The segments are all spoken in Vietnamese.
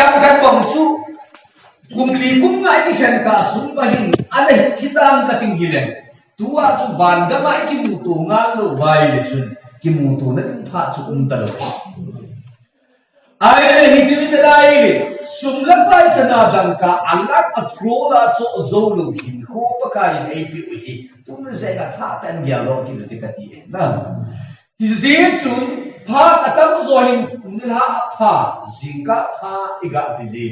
ham kan bang chu kumli kum ngai ki khen ka sum ba hin ana thitang ka ting hilen tua chu van ga mai ki mu tu ngal lo vai le chun ki mu tu na tin pha chu ta lo ai le hi chi be lai le sum la pai sana jan ka alak atro la cho zo lo hin ko pa ka in ai pi hi tu na se ka tha tan ya lo ki te ka ti na ti ze chun pha atam zo hin ni ha pha zinga pha iga ti ze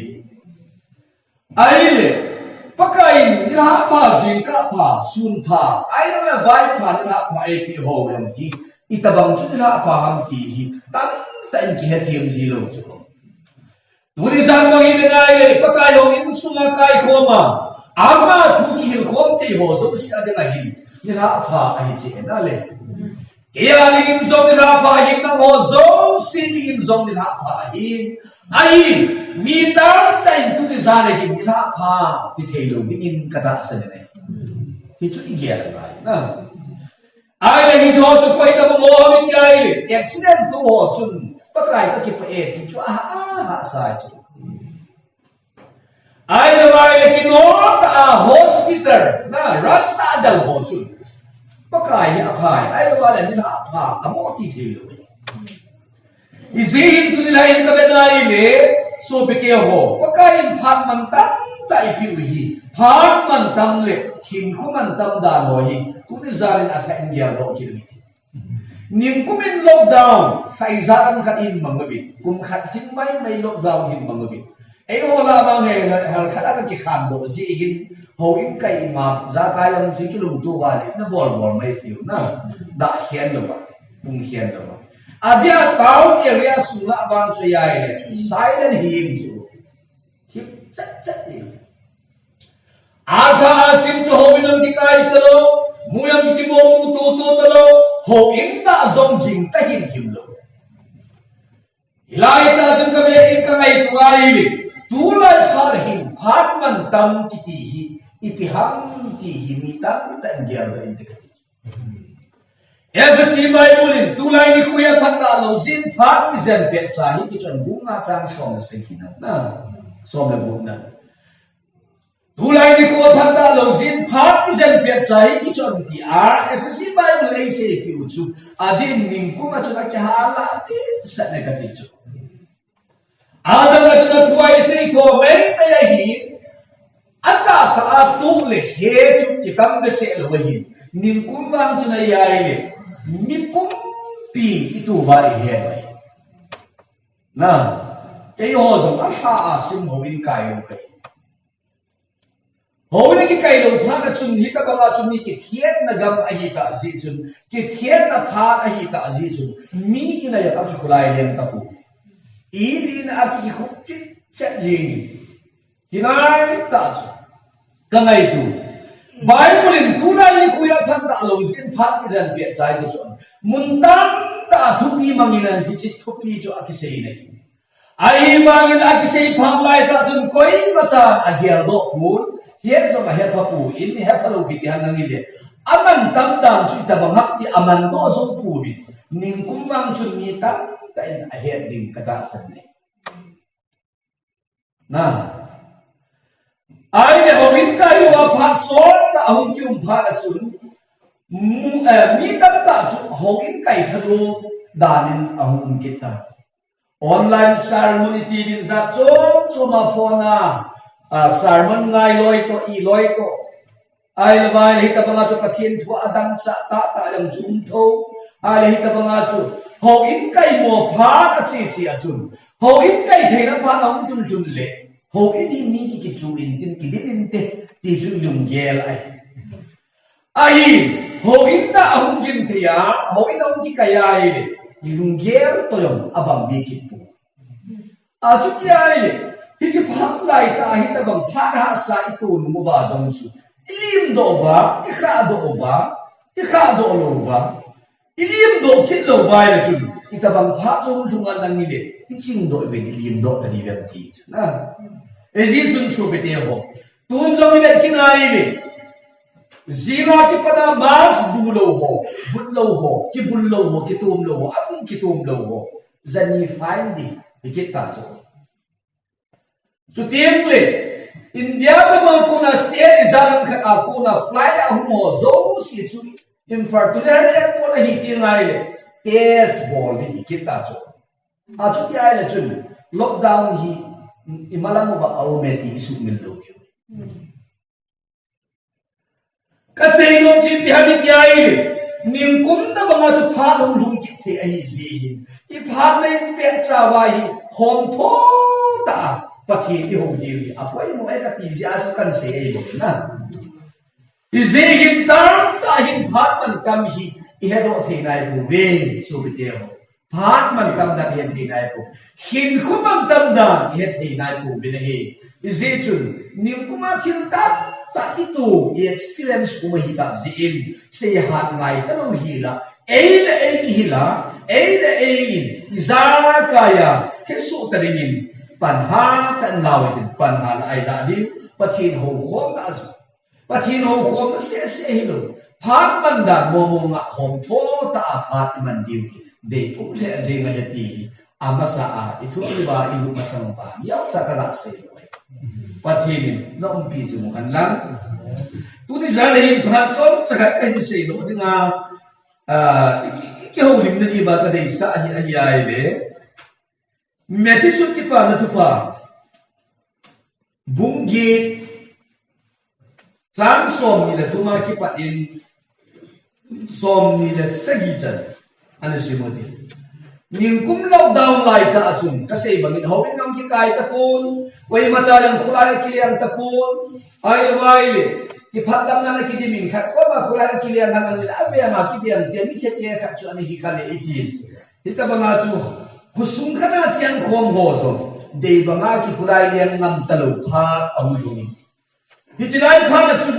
ai le pakain ni ha pha zinga pha sun pha ai na vai pha ni ha pha ai pi ho yang hi itabang chu ni ha pha ham ti hi tan tan ki ha thiam ji lo chu Tuli san bang ibinay le pagkayong insunga kay koma ama thu ki hil kom te ho so si adela hil nila pha ai che na le kaya ning zong nila pha him na ho zo si ning zong nila pha him ai mi tam tai tu ni za le him nila pha ti thei lo ning kata sa ne hi chu ni gya la na ai le hi jo chu koi ta mo mi ai le accident tu ho chun pagkay ka ki pa e ti chu sai chu ai le vai le kinot a hospital na rasta dal ho chu pakai ya phai ai le vai le ni ha pha amo ti the lo izin tu ni lain ka be nai le so pe ke ho pakai in phan man tam tai pi hi phan man tam le hin khu man tam da lo hi tu ni zarin a tha india do ki ni nim kumin lockdown sai zaran khat in mangabi kum khat sin mai lockdown hin mangabi ai ho la ba ne hal khat ka ki khan do si hin ho in kai ma za kai lam si ki lum tu wa le na bol mai thiu na da hian lo ba bung hian lo ba adia town area sula bang so yai le silent hin chu thip chat ni aza asim chu ho in ti kai to muyam ki mo mu tu to lo ho in da zong ging ta hin him lo ilai ta jun ka be in ka ngai tu ai le tu lai phar him phat man tam ki ti hi ipiham ti hi mi ta tan gyal da in te ka FSC Bible in tu lai ni kuya phat ta lo sin phat ki zen pet sa hi ki chon bu na chang som se ki na som le bu na Tulai ni ko phata lo sin phat ki zen pet chai ki chon ti FSC Bible ai se ki uchu adin ning kuma chuna ki hala ti sa ne ka ti chu adam la chuna thuai se tho mai mai hi ata ta tu le he chu ki tam be se lo hi ning kum wang chuna yai le mi pum pi ki tu ba he bai na ke ho zo a ha a sim ho in kai lo kai Hoi ki kai lo phana chun hi ta banga chun mi ki thiet na gam a hi ta zi chun ki thiet na phan a hi ta zi chun mi ina ya ki khulai lem ta pu I din a ki khu chit chat ring hinai ta chu ka ngai tu Bible in tu nai ni ku ya phan ta lo sin phan ki jan pia chai ki chun mun tam ta thu pi mangina ki chit thu pi chu a ki sei nei ai mangin a ki sei phang lai ta chun koi ma cha a gyal do phun Hiep so ma hiep pu in hiep lo ki han nang ile aman tam dam chu ta bang hap ti aman do so pu bi ning kum wang chun mi tam ta in a hiep ding ka ta san ne na ai le ho in kai wa phat so ta hong kyum phat a chun mi tam ta chu ho in kai thalo danin ahum kita online ceremony ti bin za cho ma phone sermon ngai loi to I loi to ai lawai hi ta banga chu pathian thu adam sa ta lam zum tho ai hi ta banga chu ho in kai mo pha a chi chi a chun ho in kai thei na pha ong tun tun le ho in di mi ki chu in tin ki din te ti chu lum gel ai ho in ta ong gin the ya ho in ong ki kai ai le lum gel to yom abang di ki pu a chu ki ai le Hi phang lai ta hi ta bang phan ha sa itun mo ba zong chu ilim do ba I kha do lo ba ilim do kit lo ba le chu I ta bang pha chong thungan nang ni le I ching do be ilim do ta ni lam ti na e zin chun shu be te ho tun zong ni kin ai le zina ki pada mas bu lo ho bul lo ho ki bul lo ho ki tum lo ho zani finding ki ta chu chu tieng le India ka ma ko na state izaram khat a ko na fly a humo zo si chu infartule han ko na hi ti ngai le test ball ni kita chu a chu ti ai le chu lockdown hi imalam ba aumeti isu mil lo ki ka sei nom chin ti habit yai ning kum da ba chu pha lum lum ki the ai zi hi I pha nei pe cha wa hi hom tho ta pathi ti hom ji apoi mo ai ka ti ja chu kan se ai bo na I zi hin tar ta hin phat man kam hi I he do the nai bu ve so bi te ho phat man kam da hi the nai bu hin khum tam da hi the nai bu bi ne hi I zi chun ning kuma thin ta ta ki tu experience kuma hi ta zi in se hat ngai ta lo hi la ei le ei ki hi la ei le ei za kaya ke su ta ringin pan ha kan law tin pan ha ai da di pathin ho khom na pathin ho khom se se hi lo phat man da mo mo nga khom tho ta phat man di de pu se ze nga ti amasa a itu ba ilu masang pa yaw sa kala se pathin no umpi ju an lang tu ni za le hin phat chom sa ka kai se no dinga cái hậu lim này ba cái đấy sa hi ai le mẹ thì suốt cái pa nó thu pa bung gi trang som ni là thu ma cái pa in som ni là sagi chan anh xem một đi nhưng cũng lockdown lại ta chung cái say bằng in hậu bên trong cái kai ta pun quay mà cha yang khulai kiliang ta pun ai vai le cái phát đam năng cái gì mình khác có mà khulai kiliang năng người đã về mà cái điểm tiền mi chết tiền khác cho anh hi khăn này ít thì ta bằng chu kusung khana chiang khom ho so de banga ki khulai liang ngam talu pha ahu yumi hi chilai pha na chu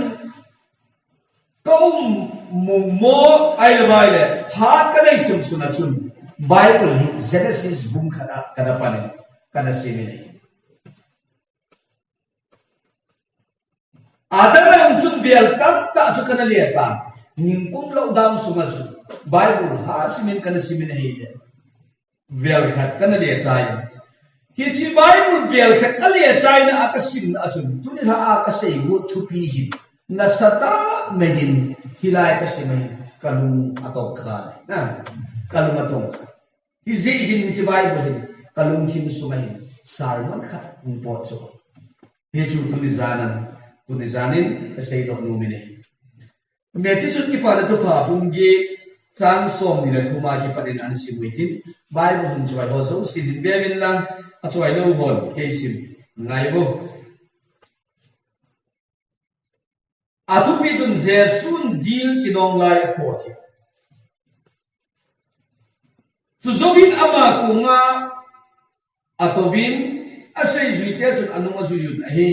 kom mo ai le vai le pha ka dai sum suna chun Bible hi Genesis bung khana kada pane kada simi Adam ang chun bial tak ta chu kana liata ning kum lo dam sunga chu Bible ha simin kana simin hi bial khat kana le chai hi chi Bible bial khat ka le chai na akasim na chun tu ni ha ka sei go thu pi hi na sata megin hilai ka simai kalung atong kha na kalung atong hi zi hin ni chi Bible hi kalung him sumai sarman khat ni po chu hi chu tu ni zanan tu ni zanin sei dok nu mine me ti sut ki pa tu pha bung ge chang som ni la thuma ki padin an si witin Bible hun choi ho so sin be min lang a choi lo hon ke sim ngai bo a thu pi tun je sun dil ki nong lai ko thi tu zobin ama ku nga atobin a sei zui te chun anung a zui yun a he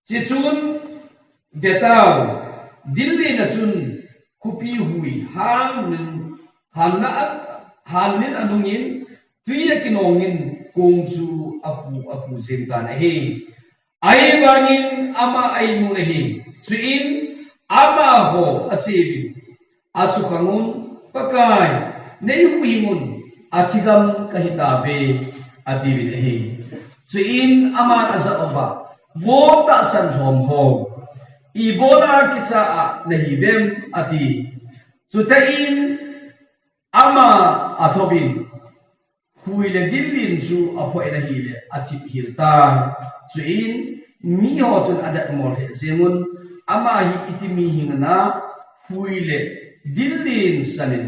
chi chun detaw dilli na chun kupi hui hanin anungin tuya kinongin kung chu aku zintan he ai bangin ama ai mu nahi suin ama ho achibi asukangun pakai nei huingun athigam kahitabe adibi he suin ama aza oba vota san hom hom ibona kicha nahi bem ati chutain ama athobin huile dillin chu aphoi na hile athi hilta chuin mi ho chun adat mol he zengun ama hi itimi hingna huile dillin sanin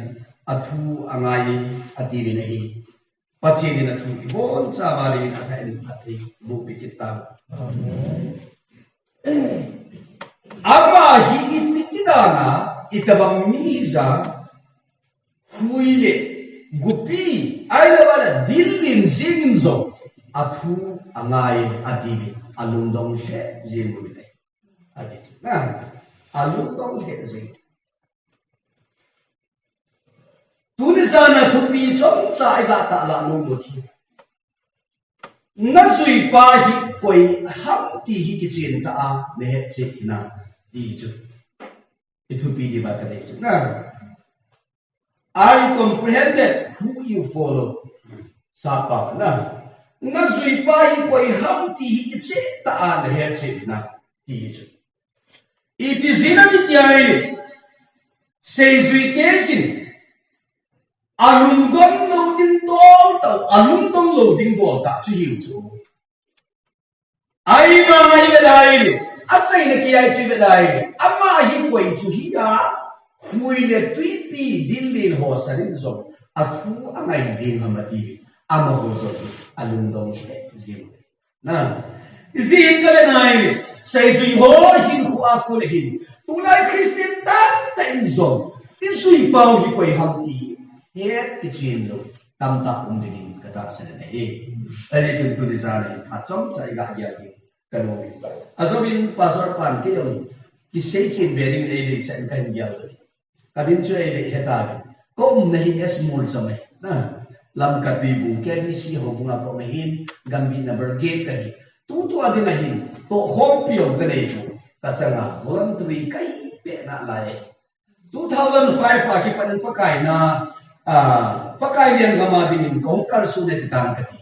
athu angai ati binahi pathi din athu bon cha bali na thain athi bu pikita ama hi ipitidana itabang miza huile gupi aila wala dillin zinzo athu angai adibi alundong she zingo bidai adit na alundong she zing tunisana thupi chom cha iga ta la no mo chi na sui pa hi koi ham ti hi ki chin ta a ne he che na di chu ithupi di ba ka de chu na I comprehended who you follow. Sapa na. nga zui pai koi ham ti hi che ta an he che na ti chu I pi zina mi tiai sei zui ke kin alum dong lo ding tol tau alum dong lo ding tol ta chu hiu chu ai ma ngai ve dai achai na ki ai chu ve dai amma hi koi chu hi ya hui le tui pi din lin ho sarin zo athu angai zin hamati ama ho zo alum dong he zin na zin ka le nai sei zui ho hin khu a ku le hin tu lai christian ta ta in zo ti zui pau hi koi ham ti he ti chin lo tam ta um de hin ka ta sa ne he ale chun tu ni sa le a chom sai ga ya ki ka no azobin pastor pan ke yo ki sei chin berin e le sa kan ya zo kabin chu e le he ta ko nahi es mul sa mai na lam ka ti bu ke ni si ho bunga ko mai hin gambi na berge ka hi tu tu adin na hin to hom piom ka nei chu ka changa voluntary kai pe na lai 2005 aki panin pakai na pakai lian gama dingin kong kar su ne tang kati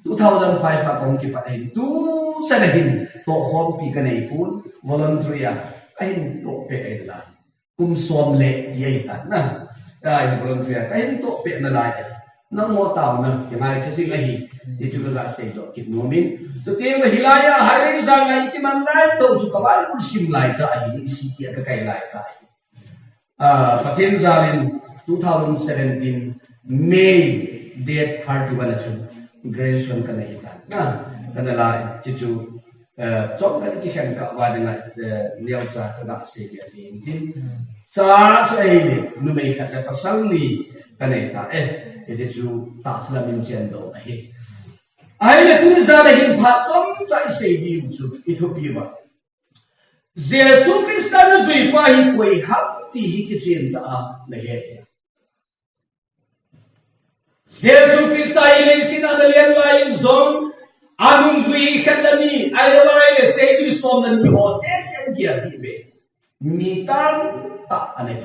2005 akong ki pakai tu sanahin to hom pi ka nei pun voluntary kahin to pe ai la kum som le di ai ta na ai voluntary kahin to pe na lai na mo tao na yang ai chasi lahi ti chu ga se do ki nomin so te la hilaya hai ni sa ngai ki man lai to chu ka wal kun sim lai ta ai ni si ki ka kai lai ta Pathin Zalin 2017 May date 31 achu graduation ka nahi ta na kana la chichu chok ka ki khan ka wa na liao cha ka ga se ya lim tin cha chu ai le nu mei khat la pasang ni ka nei ta e chichu ta sla min chen do ai ai le tu za la hin pha chom cha se bi chu Ethiopia ba Jesus Christ na zui pa hi koi hap ti hi ki chen ta na he Jesus Christ ai le sin na le lai zong anung zui khatani ai lai le se bi som na ni ho se sem kia hi be mi tan ta anai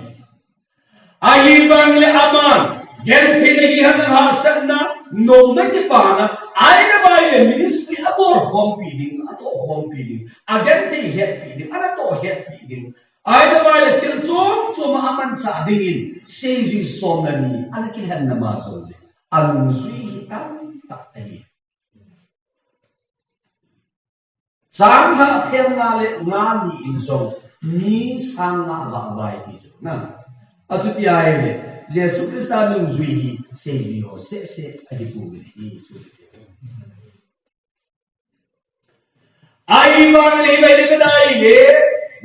ai bang le aman gen the ne hi han ha sanna no na ki pa na ai na bai le ministry abor home feeding ato home feeding again the head feeding ana to head feeding ai na bai le til chom chom aman cha dingin se ji som na ni ana ki han na ma so le anung zui hi tan ta ai sang ha them na le nga ni in so mi sang na la bai ti na achu ti ai le Jesus Christ anung zui hi se ji ho se ai pu le ni su ai man le bai le dai le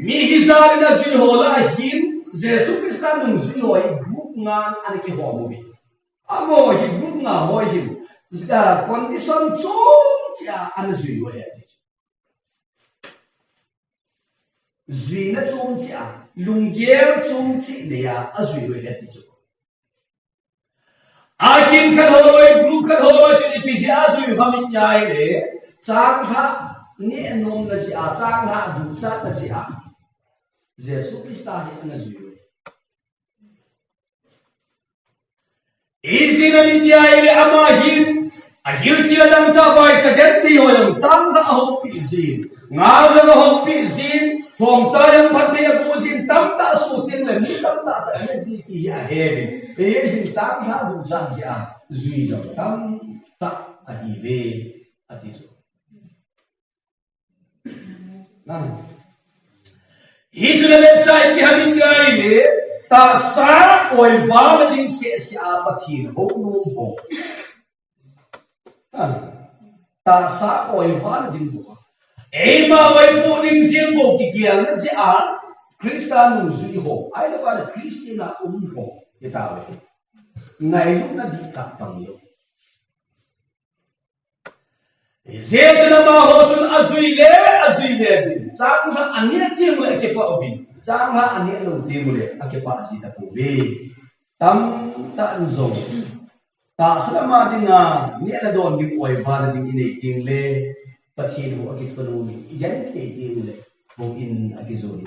mi hi zar na zui ho la hin Jesus Christ anung zui ho i group ngan an ki ho mu bi amo hi group nga ho hi zda condition chom cha an zui ho ya ti zui na chom cha lungger chom chi ne ya a zui ho ya ti chu akin khan ho loi group khan ho loi chi pi sia zui hamit yai le chang tha ni nom na chi a chang tha du sa ta chi a Jesus Christ hi an zui ho izina ni yai le ama hin agil ki lam cha bai sa get ti ho yam chang tha ho pi zin nga za ho pi zin hom cha yang phat the bu zin tam ta su tin le ni tam ta ta ne si ki ya he bi e hin chang tha du sa chi a zui jo tam ta a hi ve a ti zo na hi tu le website ki hamin gai le ta sa oi wal ding se a pathin ho num ho ta sa oi wal ding bo ei ma wai pu ding sim bo ki kial na se a Christian nu zui ho ai la ba Christian ho ye ta we ngai lu na di ka pang yo zet na ma ho chun azui le bin sang sa ania ti mo ke pa obin sang ha ania lo ti mo le ke pa si ta pu ve tam ta an zo ta selama dinga ni la don ding oi ba ding inei king le pathin ho akit pa no ni yan te ti mo le ho in akizo ni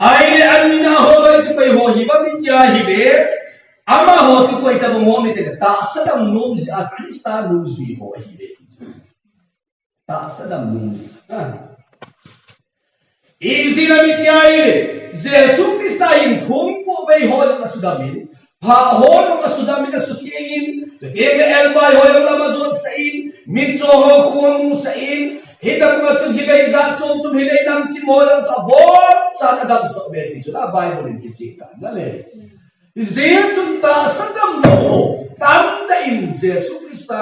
ai anina ho ba chu kai ho hi ba mi ja hi le ama ho chu koi ta mo mi te ta sadam nom ji a krista nom ji ho hi de ta sadam nom ji easy na mi ti ai jesu krista in thum ko bei ho la sudamin ha ho la sudamin na sutiengin te me elbai ho la mazon sain min cho ho khum sain hidam ma chu hi bei zat chom tum hi bei nam ki mo lam ta bor sa adam so be ti chu la bible in ki chi ka na le Zechun ta sadam no tam ta in Jesu Krista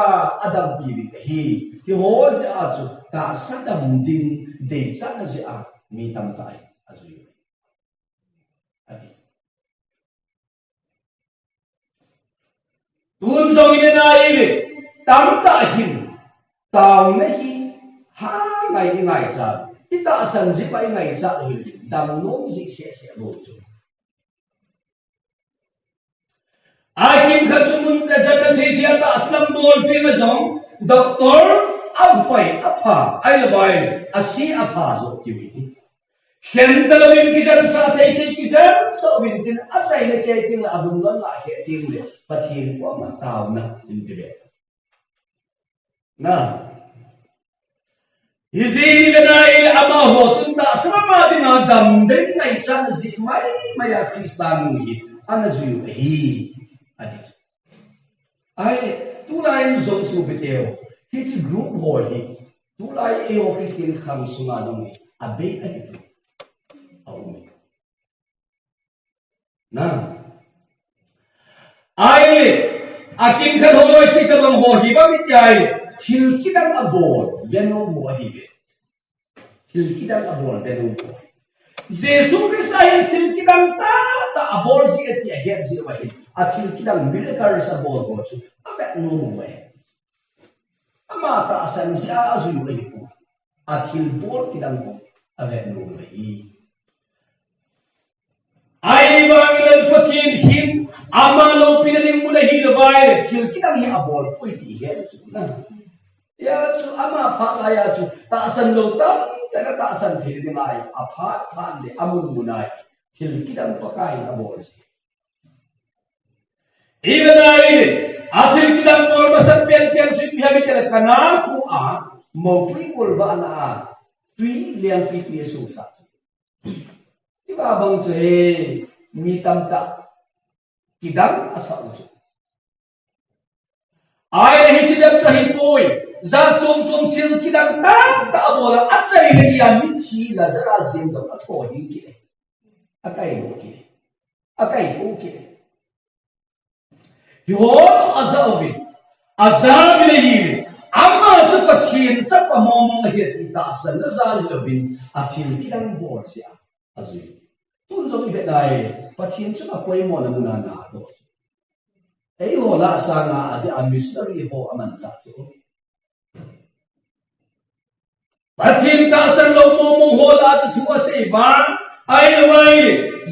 adam pili hi ho se a chu ta sadam din de cha na se a mi tam tai a chu ati tun so ine na ile tam ta hin taw na hi ha ngai ni ngai cha ita san ji pai ngai cha hi dam no ji se bo chu Akim kacumun kajakan thia ta aslam bol chima jong doctor afai apha ai labai asi apha zo kiwiti khentalawin kisan sa thei thei kisan so bintin achai le ke ting la adum don la ke ting le pathin ko ma taw na intibe na hizi benai ama ho chun ta sama dina dam deng nai chan zi mai maya kristanu hi anazu hi Adis. Ai tu lai zong su beteo. Hits group boy. Tu lai eo Christian kham sunga dong ni. Abe adi. Au. Na. Ai akim khan holoi chi ta bang ho hi ba mit jai. Thil kidang abol beno mo hi be. Thil kidang abol beno mo. Jesus Christ ay thil kidang ta abol si eti ahet si wa hi. Atil kidang miracle sa bol ko chu abet no we ama ta san sia azu we ko atil bol kidang ko abet no we ai bang le pathin hin ama lo pinading mula hi lo bai til kidang hi abol ko ti he chu na ya chu ama pha la ya chu ta san lo tam ta san thil ni mai apha phan le amun munai til kidang pakai abol Even I atil kidang bol basan pen sip habit el kanal ku a mo pui bol ba na tui liang pi tu yesu sa iba bang che mi tam ta kidang asa u ai hi tidam ta hi poi za chom chil kidang ta bola achai le ya mi chi la zara zim to a tho hi ki akai ho ki Yot azabi azabi le yile amma chu pathin chap pa mom he ti ta san na zal lobin athil kidang bor sia azui tun zo i be dai pathin chu ka koi mo na muna na to ei ho la sa nga adi a missionary ho aman cha chu pathin ta san lo mo ho la chu thua se ba ai wai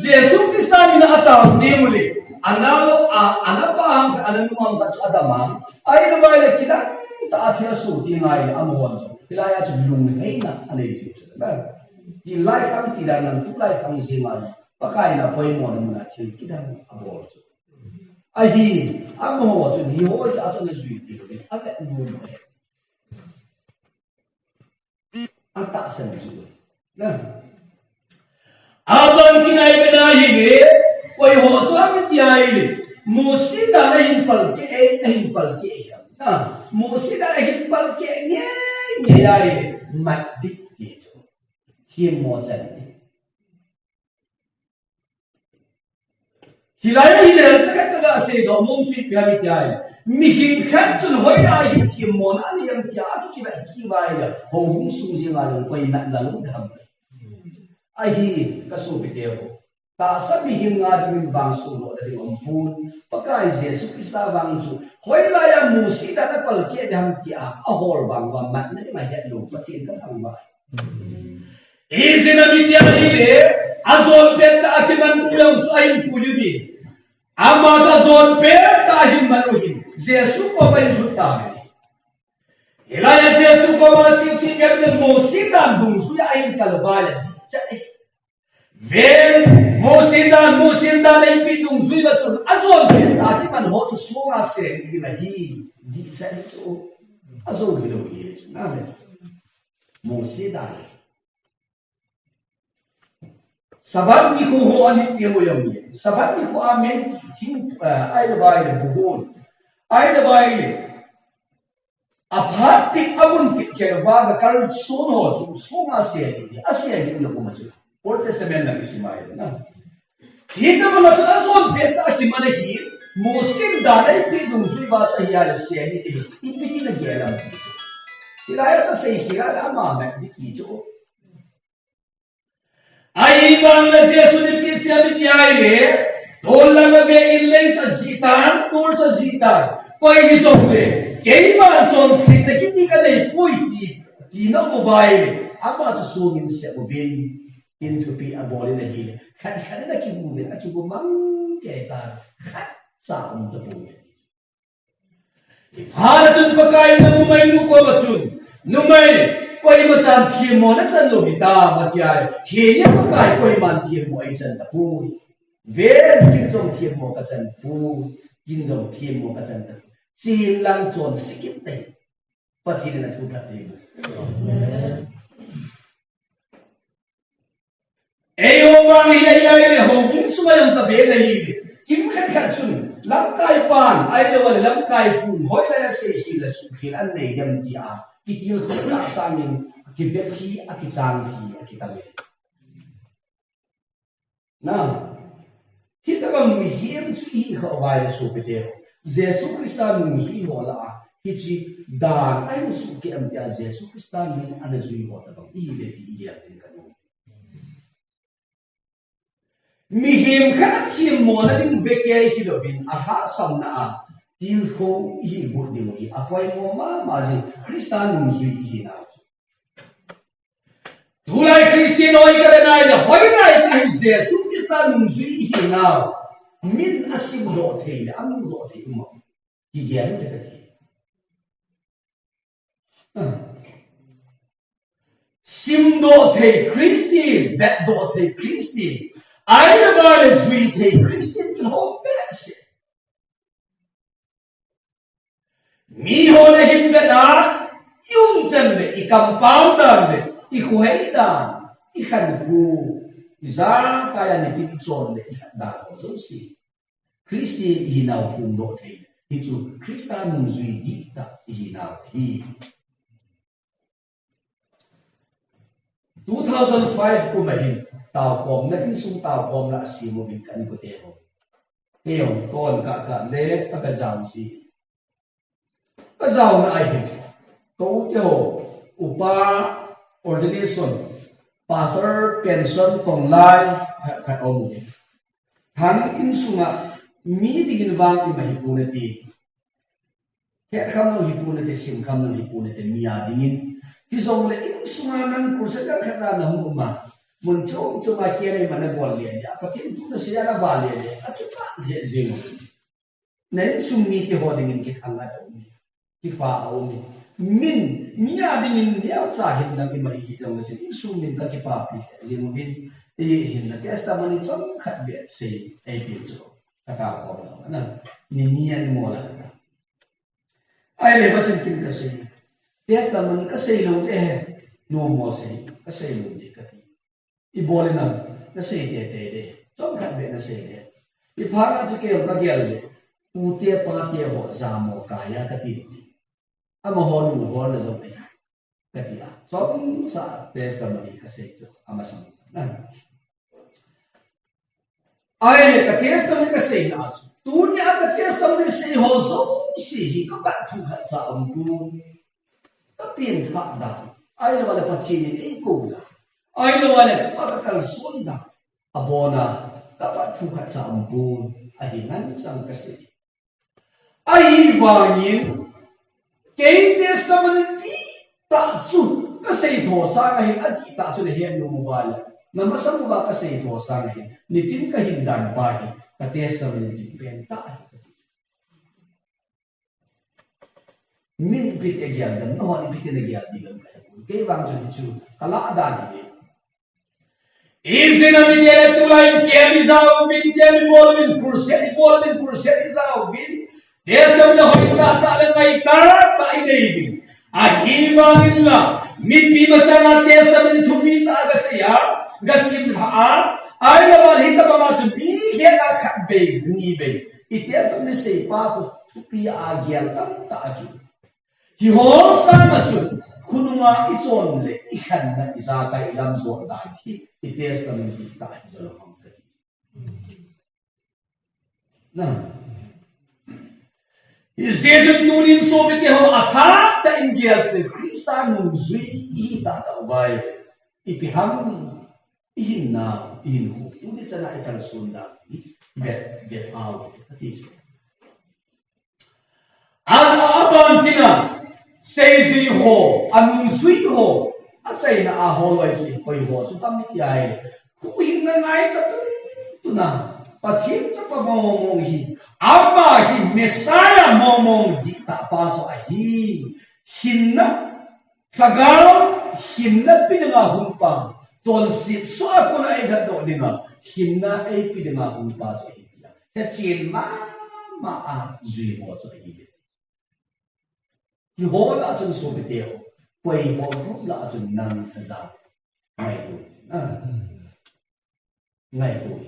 jesu kristani na ataw nemuli Analo anapa ang ananumang ka adama ay naman le kita ta athira su ti ngai amuan so kilaya chu bilung nei na anei si na ti lai kham ti dan nan tu lai kham si ma pakai na poi mo na na ti kita abor chu ai hi amu chu ni ho ta chu ne zui ti ni ave nu no ata san ju na aban kinai benai ni Koi ho chu am ti ai le musi da na hin pal ke na musi da na hin pal ke nge ai mat dik ti chu hiem mo chan ni hilai hi le chakat ga se do mong chi pya mi ti ai mi hin khat chun hoi ai hi hiem mo na ni yam ti a tu ki ba ya ho hung su ji ma lu koi na la lu dham ai hi ka su bi te ho ta sabi him nga din bang su lo da ding ompun pakai Jesu Krista bang chu hoi la ya musi da na pal ke dam ti a hol bang wa mat na ma ya lu pathin ka thang ba izina mi ti ani le azol pet ta akiman puyong chu ain puyu bi ama ta zon pet ta him manuhin Jesu ko ba yu ta me ilaya Jesu ko ma si ti ke musi da dung su ya ain kalbala cha Ven Musinda na ipitung zui ba chun azol ke ta ki man ho chu sunga se ki la hi di sa ni chu azol ki lo ye na le Musinda sabat ni ko ho ani te mo yam ye sabat ni ko amen thing ai le bai le buhon ai le bai le aphat ti amun ti ke ba ga kar sun ho chu sunga se ni asia ni lo ko ma chu Old Testament na kisimay na Hita mo na azon beta ki mana hi musim dalay pi dung sui ba ta hiya le se ni ti ipiti na gelam Kilaya ta sei kilala ama me di ki jo Ai bang na Jesu ni pi sia mi ti ai le dol la be illei ta zitan tur ta zitan koi hi so le kei ma chon si te ki ti ka dei pui ti na mobile ama ta su min se mo bin into pi aboli na hile kan na kibumin at kibumang kaya khat sa ta bumin iparatun pagkain na numay nuko matsun numay ko'y macam tiyan mo na san lobita matiyay kaya pagkain ko'y man tiyan mo ay san tapu ver kinjong tiyan mo ka san pu kinjong tiyan mo ka san tapu silang chon sikit na pati na natupat tayo Eyo bang iyayay le hong sumayong tabi na hili. Kim khat chun lam kai pan ai lo lam kai pun hoi la se hi la su khil an nei yam ti a kitil ko la samin kivet hi a kichang hi a kitabe. Na kita bang mi hiem chu hi kho vai su pete. Jesu Kristan nu su ho la hi chi dan ai su ki am tia Jesu Kristan ni an zu ho ta bang i le ti ya tin ka Mihim kana tim mo na din veke hi lobin aha samna a til ko hi bu de hi apoi mo ma ji Kristan nung zui hi na Tulai Kristin oi ka na ida hoi na ida Jesus Kristan nung zui hi na min asim do the amu do the mo hi gen de ka sim do the Kristin that do the Kristin I about as we take Christian can hold best. Me hold him that are yung sende ikampaudan de ikuhaidan ikan ku izar kaya ni tipitson de ikanda so si Christian hinaw pundo te itu Kristan zui dita hinaw hi 2005 ko mahin tao khom na tin sung tao khom la si mo bin kan ko te ho te ho kon ka le ta ka jaw si ka jaw na ai ko te ho upa ordination pastor pension tong lai ka o mo han in sunga mi digin wang i mai pu na ti ke kham no hi pu na te sim kham no hi pu na te mi ya dingin ki zong le in sunga nan ko sa ka khata na hu ma mun chong ma kia ni mana bol le ya pa kin tu na sia na ba le a ki pa le je mo nen sum mi te ho dingin ki thanga do mi ki fa o mi min mi ya dingin ya sa hin na ki mai ki dong je in sum min ka ki pa pi je mo bin e hin na testa mani chong khat be se e ti cho ka ta ko na ni ni an mo la ka ai le ba chen kin ka se testa mani ka se lo de no mo se ka se lo de ka Ibolina na say de trong khat be na say de iphara chu ke ka gyal le u te pa te ho za mo kaya ka ti ama ho nu ho na zo pe ka ti a trong sa testimony ka say to ama sam na ai ka testimony ka say na tu nya ka testimony say ho so si hi ka ba thu khat sa pu ka pin tha da ai la wala pa chi ni e ko la ai lo wala pa ka sunda abona kapat thukat sa ampun ahingan sang kasi ai bangin kay testament ti ta chu kasi tho sa ngahin ati ta chu le hen no mobile na masamu ba kasi tho sa ngahin nitin ka hindan pa ka testament ti benta min pit egyan dan no ni pit egyan di gam kay bang chu kala adan ni Izin namin dia tulain kemi zau bin kemi bol bin kurset zau bin. Dia kami dah hoy tak lemai tak idei bin. Ahimanillah mimpi masana dia kami thumi ta gasya gasim ha ai la hita ba ma chu bi he na khat be ni be. Itia kami sei pa ko thupi agyal tam ta aki. Hi ho san ma chu kununga ichon le ikhan na isa ka ilam zo da hi ites kami ta zo lo hang ka na izejun tunin so bite ho atha ta ingia ke krista nu zui I ta ta bai ipiham ihna inhu udi chana ital sunda get out ati an abantina say zui ho anu zui ho at say na aho loi zui koi ho chu tam ni ai ku hin na ngai cha tu na pathin cha pa mo hi ama hi mesaya mo di ta pa cho a hi hinna kagal hinna pinanga humpa ton sit so ko na ai ga do dinga hinna ai pinanga humpa cho hi ya chin ma a zui ho cho hi Hi ho la chun so biteo quay ho group la chun nang za ngày tuổi ngày tuổi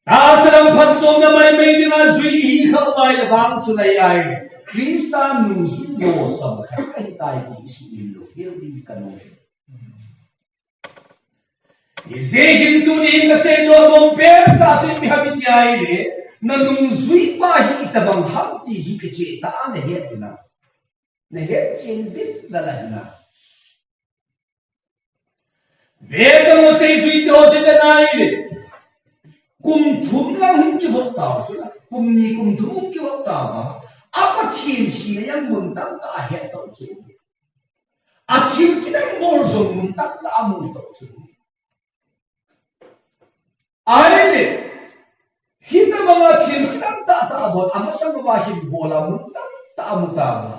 ta salam phat som na mai mai dina zui hi khau bai la bang chu lai ai Krista nu zui yo sam khat ai tai ki su in lo hiel din kanu izegin tu ni ka se do bom pe ta chin mi habit ai le na nung zui pa hi tabang ham ti hi ke che ta ne he dina ne he chin bit la la dina Veda mo say zui do chin na ai le kum thum lang ki hot taw chu la kum ni kum thum ki hot taw ba apa chin hi ne yang mun tam ta he taw chu a chin ki dang bol so mun tam ta mun taw chu ai le hita mga chin ki dang ta ta bot amasang ba hi bola mun tam ta mun ta ba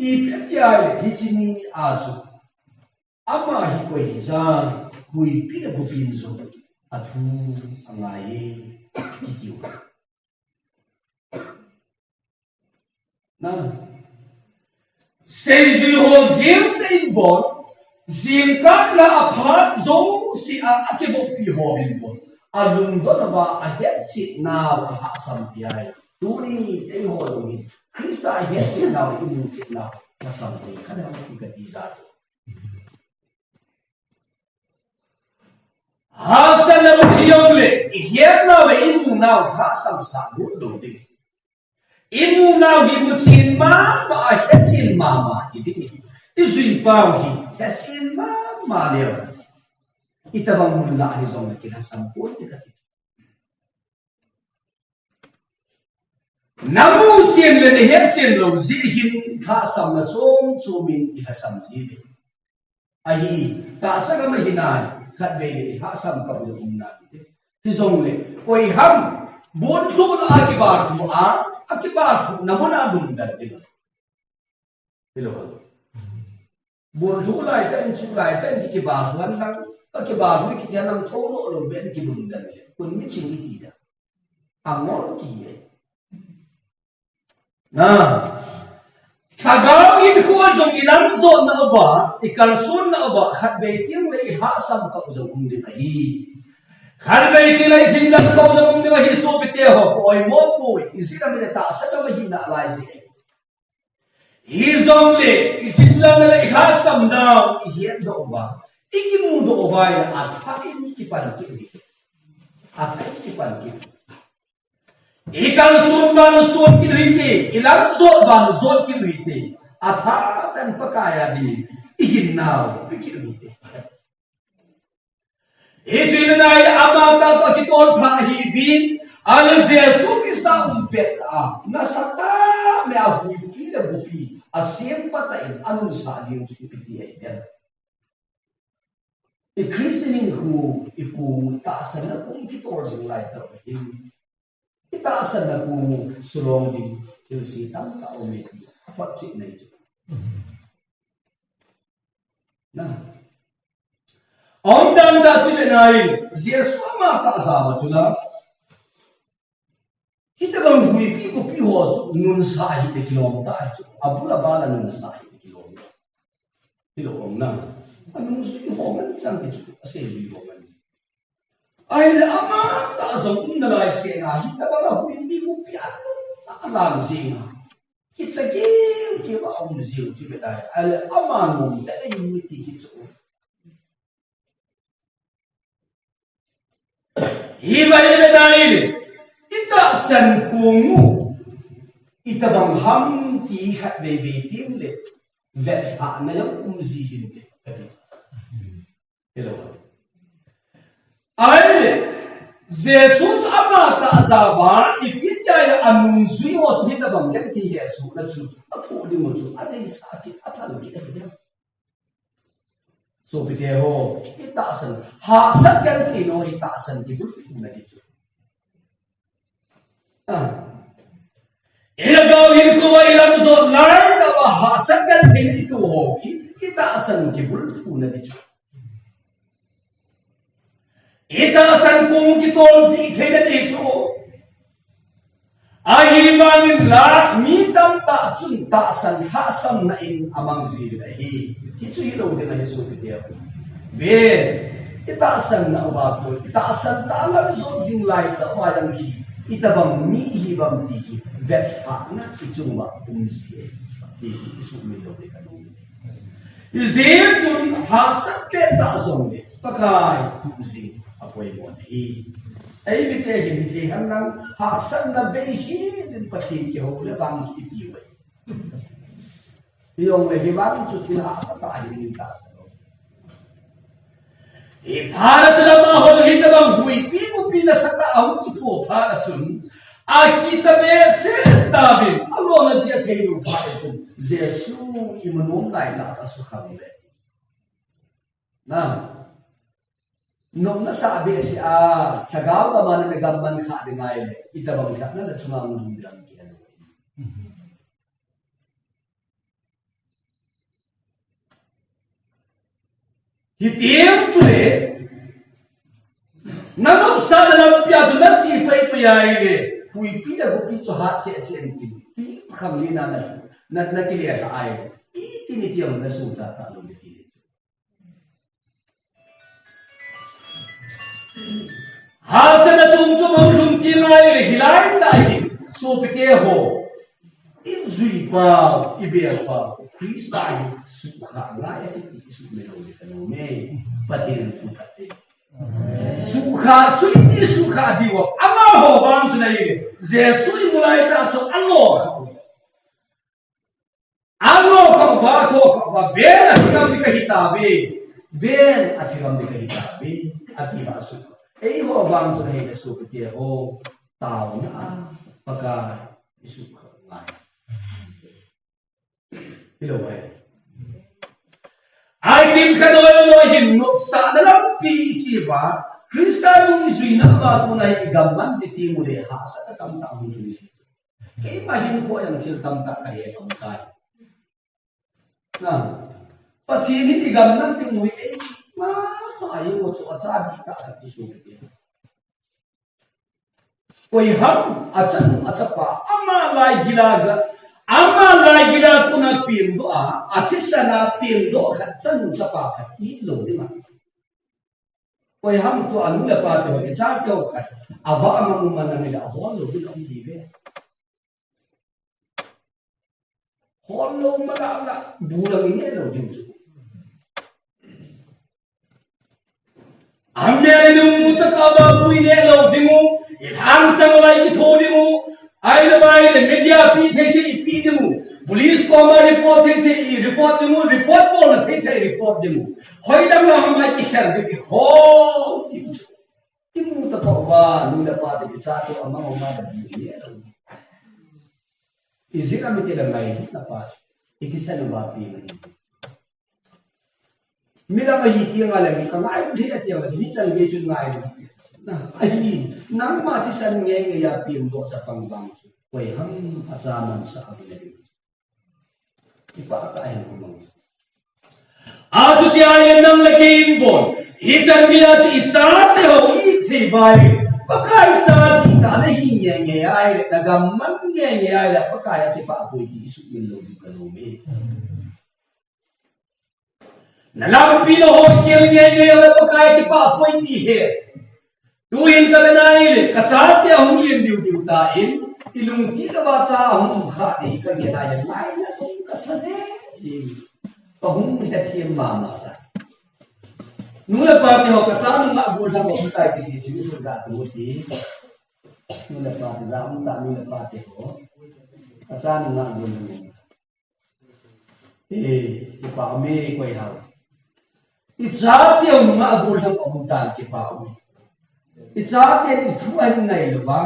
ipet ya hi chini a chu ama hi koi hi san hui pi da bu pin zo athu angai kikiu na sei zui ho zim tein bon zim ka la aphat zo si a akebo pi ho bin bon alung do na ba a het chi na ha sam pi ai tu ni ei ho ni krista a het chi na i chi na na sam ni kana ki ka ti za Hasan na biyong le, ihyep na we imu na hasam sa mundo din. Imu na himu chin ma hetchin mama hidi. Isui pao hi hetchin ma leo. Itabang mula ni zong kinasam po ni kati. Namu chin le ni hetchin lo zilhin hasam na chong chumin ihasam zibi. Ahi ta sa ma hinay. Khát về hạ sam ka bu um na ti zong le koi ham bon thu la akibar thu na mona dum dar de hello bon thu lai tan chu lai tan ki ba han nang akibar hu ki nang tho lo ben ki dum dar kun mi chi ni ti da amor ki ye na Thagam in khuwa zong ilam zon na ba ikalsun na ba khat be tiang le ha sam ka zong um de hi khat be ti lai sin lam ka zong um de hi so pe te ho oi mo po isira me ta sa ka hi na lai si hi zong le isin lam le ha sam na hi do ba iki mu do ba ya a tha ki pan ki a tha ki pan ki Ikal sunban sun kinuiti, ilang ban sun kinuiti, athatan pakaya di ihinaw kinuiti. Ijinay amata pakiton tahibin, Yesu Krista umpet nasata me ahuti na bupi, asim patain anong sa Diyos ipiti ay yan. Kristinin ko iputaasan na kung ikitor sing light of him. Itaasan na kung sulong din yung sitang kaumit apat si na ito. Na. ông đang đã chỉ bên này Giêsu mà ta ra mà chú là kita bang hui pi ko pi ho chu nun sa hi te kilom ta chu abula bala nun sa hi te kilom hilo om na anung su ho man sang ke chu ase li ho man ai la ama ta so un na lai se na hi ta bang hui pi ko pi an ta lam si na ki sa ke ba om zi chu be dai ai ama no ta ai mi ti ki chu hi ba ni be dai ita san kungu ita bang ham ti khat be be tim le vet ha na yang zi hin te kati hello ai Jesus ama ta za ba ipitya ya anung zui ho ti ta bang yang ti yesu na chu athu di mo chu adai sa ki athal ki ta so bi te ho ita san ha san kan ti no ita san ki bu na ki chu ilagaw hin ko wa ilam zot lar na wa hasan kan tin itu hoki kita asan ki bulfu na dicho ita asan kung kitol di thena dicho ai bangin la mi tam ta chun ta san ha sam na in amang zir hi kichu hilo de na yesu dia ve ita asan na wa ko ita asan ta lam zot jing lai ta wa dam ki ita bang mi hi bang ti hi vet ha na ichung ba si ti isu mi lo de kan izim chun ha sak ke ta zong de pakai tu zi apoi mo hi ai mi te hi mi te han nang ha sak na be hi din pati ke ho le bang ki ti wei yong le hi bang chu tin ha sak ta hi ni ta sa e Bharat lama ho hi ta bang hui pi mu pi na sak ta au ki tho Bharat chun Kita bese David, Allah nasiya theiru pare chun Jesu imanom lai la asukham le. Na, nom na sabi si a tagaw ka man na gamman kha de ngai le, itabang kha na chunga mun dam ki ano. Hitim chule, nanop sa dalam pia tu nan si pai pai le. Hui pi da pi cho ha che che ti pi kham li na na ki le ai i ti ni ti na su cha ta lo ti ha se na chung chung om chung ti ngai le hilai ta hi so pe ke ho in zui pa i be pa krista hi su kha la ya ti su me lo de no me pa ti na chu pa ti sukha suiti sukha diwa ama ho bang sunai Jesu mulai ta cho allo kha ba tho kha ba ben athigam di kahita be ben athigam di kahita be ati ba su ei ho bang sunai Jesu ke ho tau na paka isu kha lai hello hai ai kim khanoi lo hin no sa dalam pi chi ba Krista nung isui na ba ko na igaman di timu de ha sa ta kam ta mu ni ke mahin ko yang til tam ta kai kam kai na pathin hi igaman ti mu e ma ai mo chu acha bi ta ta ti su ke koi ham achan achapa ama lai gila kuna pin do a athisana pin do khat chan chapa khat i lo ni ma koi ham tu anu la pa to ni cha to khat ava amang man ni la hon lo din om di be hon lo ma la bu la ni lo din chu amne ni mu ta ka ba bu ni lo din mu ham chang lai ki tho ni mu ai la bai le media pi the thi pi ni mu police ko ma report the report ni mu report ko la the report ni mu hoi dam la ham lai ki khar bi ho Imu ta ko ba nu da pa de cha to ama ma da ni ye izira mi te da ngai na pa itisa no ba pi ni mi da ma hi ti nga la mi ka ngai bu thi ti nga ni chal ge chu ngai na ai nang ma ti san nge nge ya pi do cha pang bang koi ham acha man sa abi le ipa ka ai ko mang a tu ti ai nang le ke in bon hi chan bia chi cha te ho i thei bai pakai cha chi ta na hi nge ai da gam man nge ai la pakai ati pa pui di su min lo di lo me na lam pi lo ho kiel nge la pakai ati pa pui di he tu in ka na ai ka cha te hong lien diu diu ta in ilung ti ka ba cha hong kha ni ka nge la ya lai na tum ka sa ne di pa hong he thiem ma ma ta nula pa te ho ka cha nu ma go da mo ta ki si ni ga tu ti nula pa te za um ta nula pa te ho ka cha nu ma go nu pa me ko i hao i cha te nu ma go da mo ta ki pa me i cha te ni thu ai nai lo ba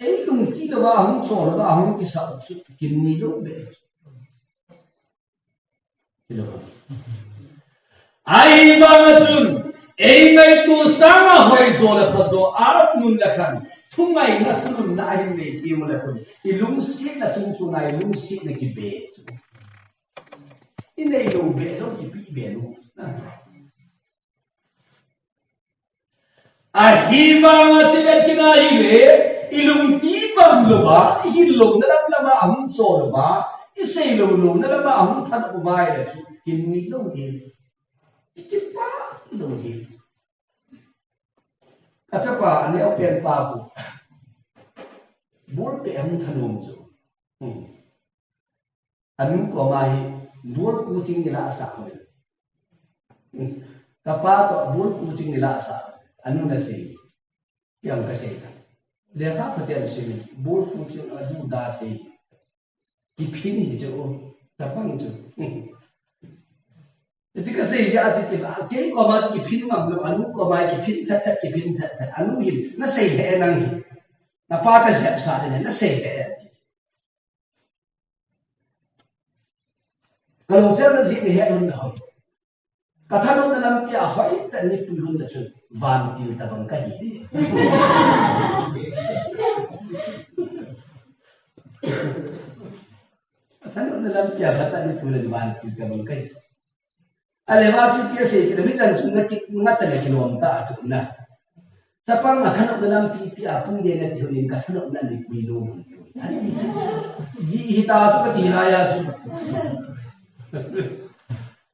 ei lung ki lo ba hong cho lo ba hong ki sa chu kin ni lo be lo ai ba na chun ei ngai tu sama hoi zo la pa zo art nun la khan thungai na thunun na ai nei ti mo la ko i lung si na chung chung ai lung si na ki be i nei lo be lo ki pi be lo a hi ba ma chi ben ki na hi le i lung ti bam lo ba hi lo na la ma hum cho lo ba i sei lo lo na la ma hum than ko ba ai la chu ki ni lo ni ki pa lo ni Kacapa ane open pabu, bor pe am thanum jo. Anu ko mai bor kucing nila asa ko. Kapa to bor kucing nila asa. Anu na sei. Yang ka sei ta. Lekha patel sei bor kucing adu da sei. Kipini jo tapang jo. Jadi kasi ya jadi kay ko ma ki phin ngam lo anu ko ma ki phin that that ki phin that that anu him na sei he nang hi na pa ka sep sa de na sei he kalau jan na ji ni he nun ho ka tha nun na lam pia hoi ta ni pu hun na chu van til ta bang ka hi de tha nun na lam pia ta ni pu le van til ta bang ka hi Aleva chu pia se ki mi chan chu na ki na ta le kilom ta chu na sapang na khanok dalam pi pi apu de na thi nin ka khanok na ni pi lo ani ji hi ta chu ka ti la ya chu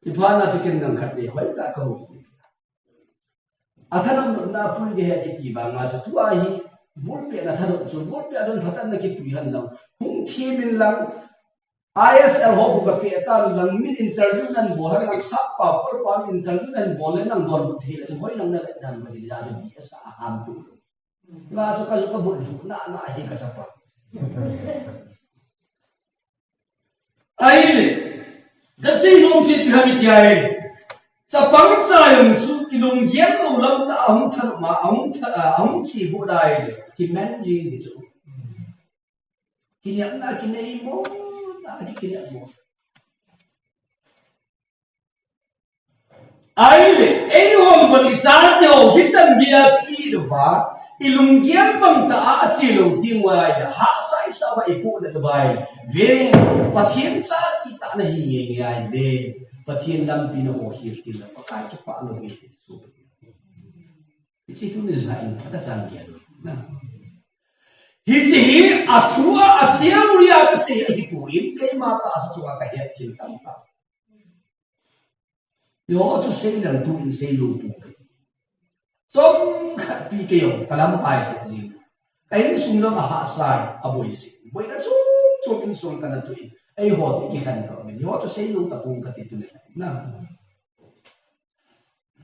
ipa na chu kin nang khat le hoi ta ko athanok na pu de ha ki ti ba nga chu tu a hi bur pe na thanok chu bur pe adon phatan na ki pi han lang hung thi min lang ISL ho bu pe ta lang min interview nan bo ha lang sap pa por pa interview nan bo le nang don thi le hoi nang na dan ba di da di sa ham tu la to ka bu na na hi ka cha pa ai le da sei nom chi pi ha mi ti ai cha pang cha yong chu ki dong yen lo lam ta ang tha ma ang chi bu dai ki man ji ni chu ki nyam na ki nei mo Lagi kini mo. Aile, anyone bagi charge ho hitan biya si do ba, ilunggian pang ta achilo tingway ha sai sa ba ipu na bay. Ve pathian sa kita na hingi ngay de, pathian lam pino ho hirtil na pakai ki pa lo ni. Itu ni zain pada canggih na. Hizi atua atia muria ka se hipuin kay mata sa chuwa ka het kin tamta. Yo chu se lang tu in se lu tu. Som khat pi ke yo kalam pai se ji. Ai sung lo ha sai aboi si. Boi na chu in sung ka na tu. Ai ho ti ki kan ka. Yo chu se lu ta pung ka ti tu na.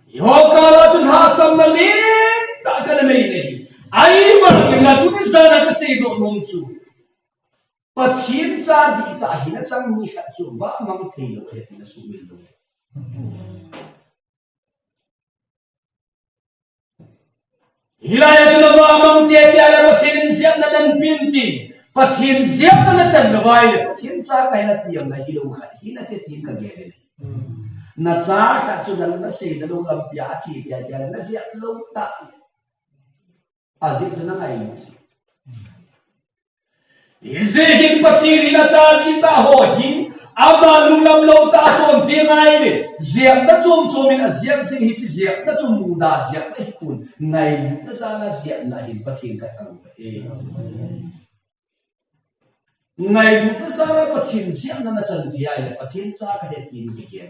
Yo ka la tu ha sam na le ta ka na nei nei. Ai ma ki la tu ni sa na ka se do nom chu. Pathian cha di ta hi na chang ni khat chu wa mang thei lo he ti na su mi lo. Hilaya tu na wa mang te ti ala pathian siap na dan pinti. Pathian siap na chan na wai le pathian cha kai na tiam na hi lo khat hi na te tin ka ge le. Na cha khat chu dan na se da lo lam pya chi pya pya na siap lo ta. Azik na ngai mo. Izehin patiri na tali ta ho hi ama lung lam lo ta chom ti ngai ni ziak na chom chomin a ziak sin hi chi ziak na chom mu da ziak na hi kun ngai na sa na ziak na hin pathin ka thang e ngai na sa na pathin ziak na chan ti ai pathin cha ka he tin ki ke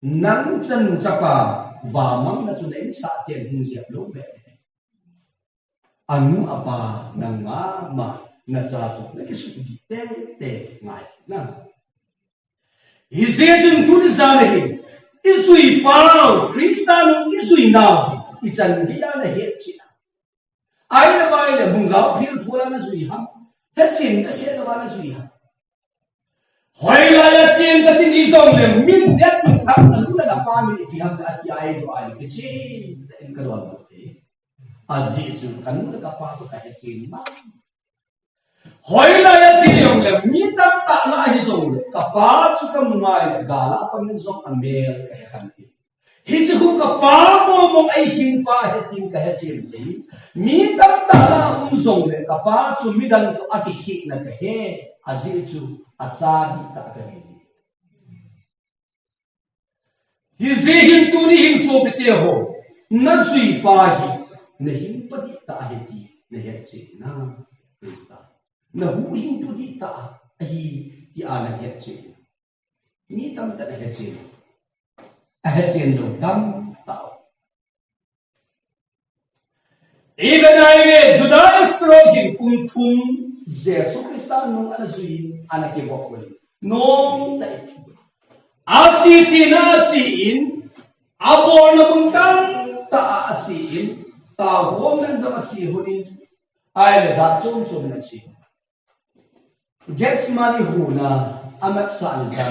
nang chan chapa và mang na chu nei sa tiền hung ziak lo be anu apa nang ma na cha so na ki su gi te ngai na izejun tu ni za ne isui pao kristano isui na i chan dia na he chi ai na vai le bungao phil phula na sui ha he chin ka se na na sui ha hoi la ya chin ka tin i song le min det min thak na lu na pa mi ti ham ka ti ai do ai ki chi en ka ron azizu kanuna kapah tu kaya cima. Hoila ya ciyong le mitap tak la hisong le kapah tu kamumay le gala pangin song amel kaya kanti. Hijiku kapah mo ay himpa heting kaya ciyong mitap tak la umsong le kapah tu midang tu akihik na kaya azizu at sadi tak kaya. Hizihin tu ni himso biteho nasui pahi. Nahing pati ta ahiti na hetche na Krista. Nahuhing pati ta ahi ti ana hetche. Ni tam ta hetche. Hetche lo tam tao. Even ay Judas prohin kumtum Jesu Krista nung anasuin anak ibokol. Nong ta achi na achiin abor na buntang ta achiin ta gom nan da chi hunin ai le za chom chom na chi gets money huna amat sa ni za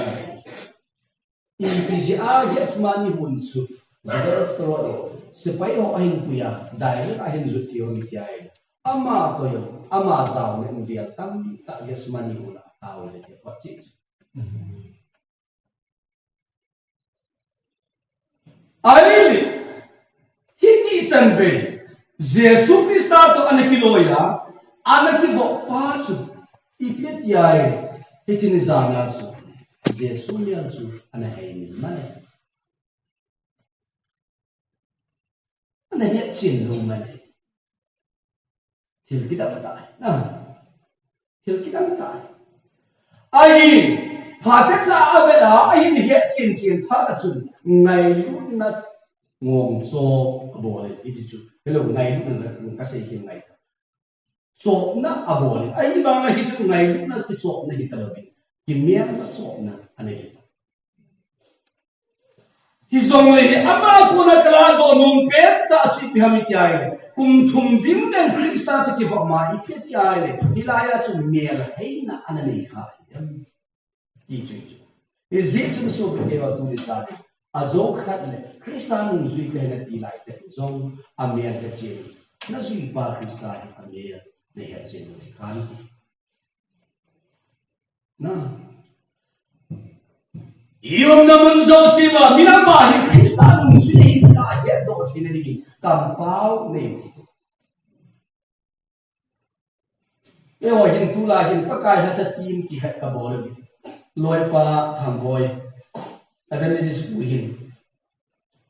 in pga gets money hun su the story sipai ho ahin puya dai le ahin zu ti on ti ai ama to yo ama za ne dia tam ta gets money huna ta le ke pa chi ai le hiti chan be Jesu Krista tu anak kiloya, anak kibo pacu, ipet yai, hiti ni zana tu, Jesu ni tu anak ini mana? Anak ni cindung mana? Til kita betul, til kita betul. Ayin, patek sa abeda, ayin hiat cin pacu, ngayu nak ngom so boleh itu tu. Hello ngai lu ka sei kim ngai so na abol ai ba nga hitu ngai lu na ti so na hitalabi kimya na so na anai hizong le ama ko na kala do num pet ta chi pi hami tiai kum thum vim den krista ta ki va ma i pet tiai le hilaya chu mel hei na anani kha ki chu izit chu so be wa tu ni ta azok khat le krista nung zui ka na ti lai te zong amel ka che na zui pa krista amel ne ha che no kan na iom na mun zo siwa mina ma hi krista nung zui ka ye do thi ne ni kam pau ne e ho hin tu la hin pa kai ha cha tim ki hat ka bol loi pa thang boy aben ni su hin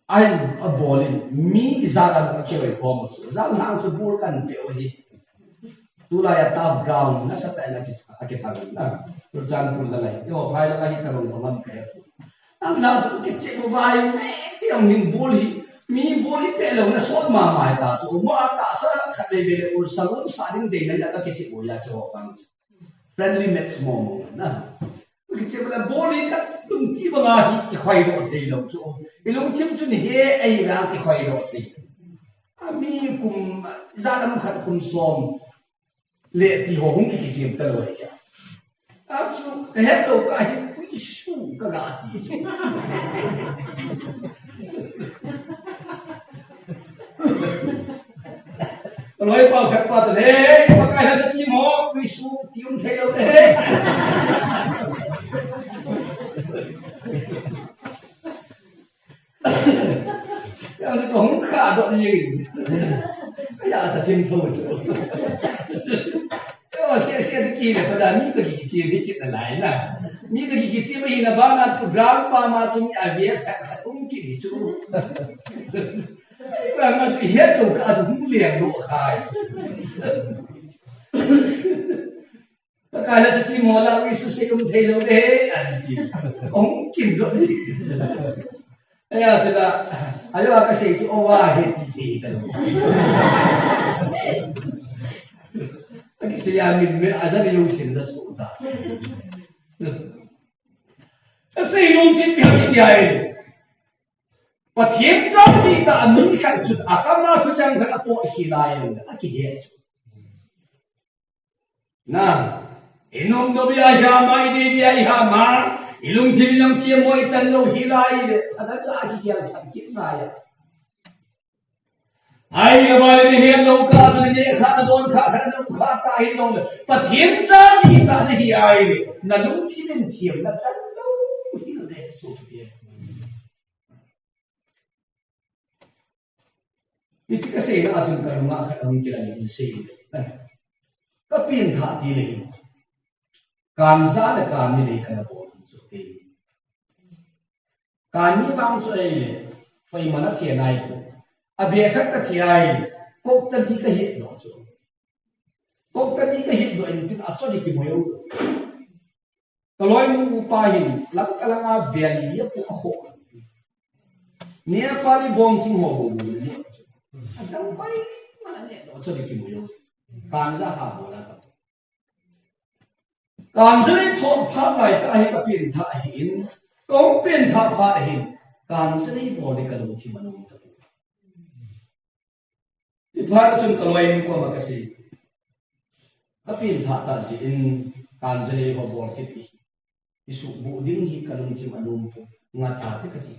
I'm a bowling. Me is that I'm a carry form. That now to ball can be only. Tula ya top ground. Nasa tayo na kita na. For example, the like. Yo, kaya lang kita ng pangam kaya. Ang nato kitse mo ba yung yung bowling. Me bowling pelo na sot mama ita. So umata sa kabebele or salon sa ating day na yata kitse mo ya kaya pang friendly match mo na. Kitse mo bowling ka. Tung ti ba nga ki khoai ro thei lo chu ilung chim chu ni he ai ra ki khoai ro thei ami kum za lam khat kum som le ti ho hung ki chim ta lo ya a chu he lo ka hi ku shu ka ga ti loi pa khat pa le pa kai ha chi mo ku shu ti um thei lo le Yang cũng khá độ gì, cái giờ là thêm thôi chứ. ki le pada mi ka ki chi mi ki ta lai na mi ka ki chi ma hi na ba na chu ground pa ma chu mi a vie ka ki chu ba na chu he to ka du liang lo khai ta ka la ti mo la wi su se kum thei lo de an ki ki do ni ya chu da ayo ka se chu o wa he ti ta lo Kasi yamin mo, azan yung sila sa uta. Kasi yung chit bihang itiyayin. Patien zang di ta amin kan chut akama chu chang kan apo hilayan. Aki he chu. Na, inom no biya yama ide biya ihama, ilung tibilang tiya mo ichan lo hilayin. Ada cha aki kiyang kit ngaya. Ai là bài này hiện lâu cả rồi này khá là đồn khá là ta hiện lâu rồi, và thiên gia thì ta này ai này, là lúc thì mình thiểm là sao đâu hiểu lẽ số tiền. Vì cái gì nó áp dụng cái mà cái ông kia là những gì này, cái biến thả đi này, cảm giác là cảm như này cái là bộ số tiền, cảm như bao nhiêu này, phải mà nó thiệt này. Abia khắc cái thì ai, cốc tân đi cái hiện đó chứ, cốc tân đi cái hiện đó anh tin áp cho đi cái mèo, cái loại mu pa hình, lắc cái lăng về lý của họ, nè pa đi bom chinh họ bom nè, anh đang quay mà nè đó cho đi cái mèo, cảm giác hả bộ là cảm giác này thôn phát lại cái biến thái hình, công biến thái phát hình, cảm giác này bộ này cái đồ thì mà nó Ipara chun kalwain ko makasi. Apin thata si in kanjali ho bor kiti. Isu bu ding hi kalung chi manum po ngata te kati.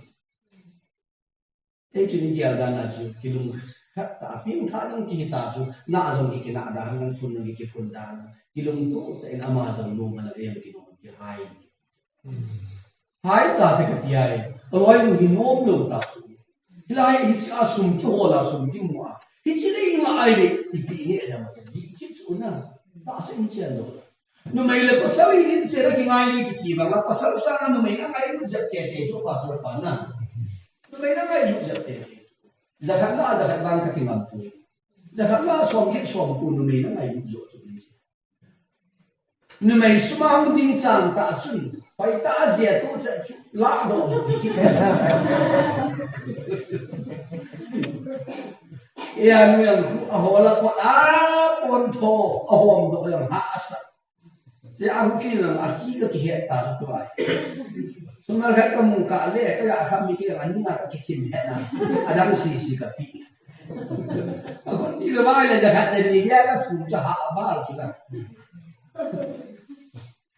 E chuni ki aldana chu kilung khat ta pin tha jong ki ta chu na jong ki na da hang fun ngi ki fun da. Kilung tu te in amazon lu mana em ki no ki hai. Hai ta te kati ai. Kalwain hi nom lu ta chu. Hilai hi cha sum ki hola sum ki mua. Hicili nga ay ipini alam mo di kits una taas in siya lo no may la pasal in siya ki nga ni kikiba la pasal sa no may na ay jab tete jo pasal pa na no may na ay jab tete zakat bang katimam po zakat la som po no may na ay jo no may sumang ding chan ta chun pai ta zia to cha la do di ki Iyan yang ahola ko ponto ahom do yang haasa. Si aku kilang aki ka kiheta to ay. Sumal ka mung ka le kaya kami kilang ani nga ka kitin na. Adang sisi ka pi. Ako ti ba ila jahat ni dia ka chu ja ha ba chu ka.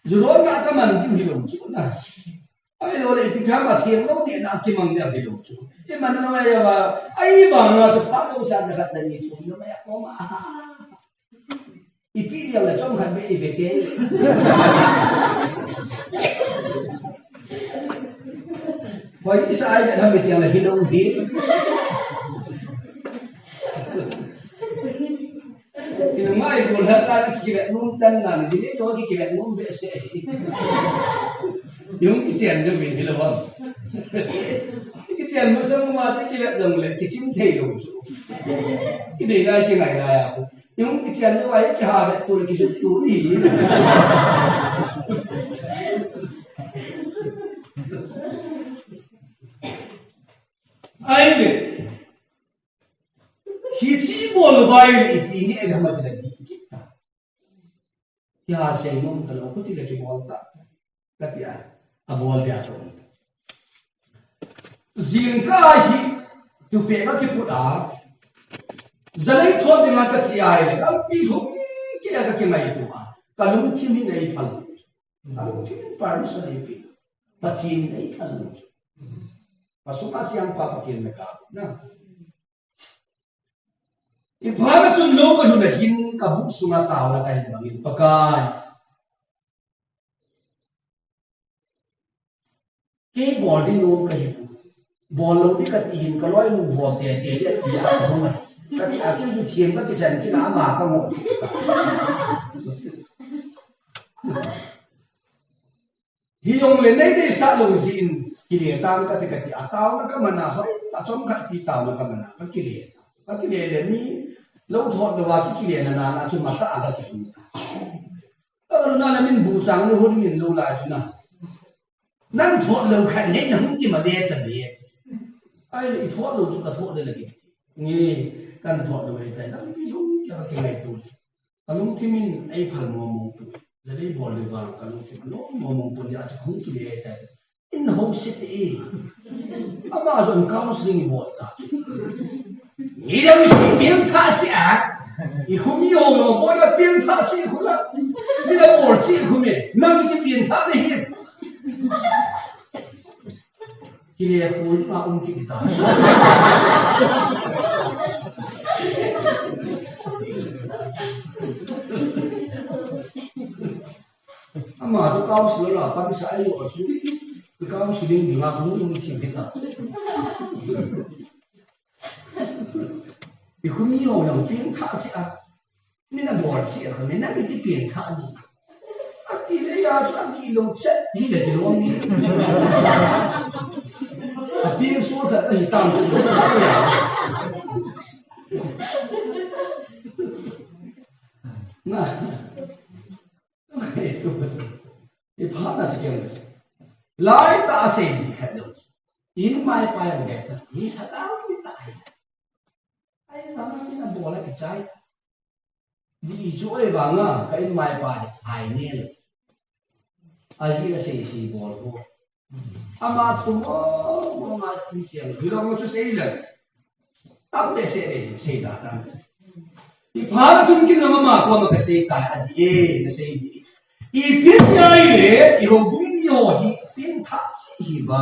Juron ka ka man din hilong chu na. Ay lo le ti ka ba siang lo ti na ki mang dia hilong chu. Di mana nama ya ba? Ay ba nga tu pa ko sa jahat ni chu no may ako ma. Ipi dia la chong kan be ibeke. Why isa ay na hamit yang la hilong din. Ina mai ko la ta ki kibat num tan na ni ni to ki kibat num be se. Yung kichen jo min hilawang. Kichen mo sa mga ta kibat jong le kichim thei lo chu. Ki dei na ki ngai la ya ko. Yung kichen jo ai ki ha be tu ki tu ni. Ai le Hichi bol bai ipini agama jadi kita. Ya saya nom kalau aku tidak bolta. Tapi ya, abol dia tu. Zingkahi tu peka kipuda. Zalai thod dengan keciai, tapi hum kaya kakimai itu ah. Kalau timin ei fal. Kalau timin paru saripi. Patin ei fal. Pasukan siang papakin mereka. Nah. Ibarat tu loko tu hin kabuk sunga tahu lah kain bangin pakai. Ke body no kahi pu. Bolo di kat hin kalau yang bol dia dia dia apa mana. Tapi aku tu tiang kat kesan kita ama kamu. hiyong le nei dei sa lo zin kile tam ka te ka ti ataw na ka mana ho ta chom ka ti taw na ka mana ka kile le ni lo thot lo wa ki kile na chu ma sa aga ki ta na na min bu chang ni hun min lo la chu na nan thot lo khan nei na hum ki ma le ta le ai le thot lo chu ka thot le la ki ni kan thot lo ai ta na mi hum ki ka ke ngai tu kalung thi min ai phal mo mo tu le dei bol le wa kalung thi lo mo mo pu ya chu hum ki le ta in ho sit e ama zon counseling bo ta你要是变他去啊，以后你要我要变他去后了，你那我去后面，那你就变他的人。Kini aku nak ungkit kita. Ama tu kau selalu pan saya aku, kau sering dengar aku ungkit kita. Iku mi yo yang变他去啊，你那我去后面那个就变他的。Ati le ya chu ati lo chat ni le de lo ni. Ati so ka ai tang ku ya. Na. Itu. Di phana chu kyang se. Lai ta se ni kha lo. In mai pa yang de. Ni tha ta ni ta ai. Ai na ni na bo la ki chai. Di chu ai ba nga ka in mai pa ai ni le. Aji la sei si bol ko ama tu mo ma ni chiang bi lo mo chu sei le tam be sei da tam I phar chum kin ma ma ko ma ka sei ta adi e na sei di I pin yai le I ho bum yo hi pin tha chi hi ba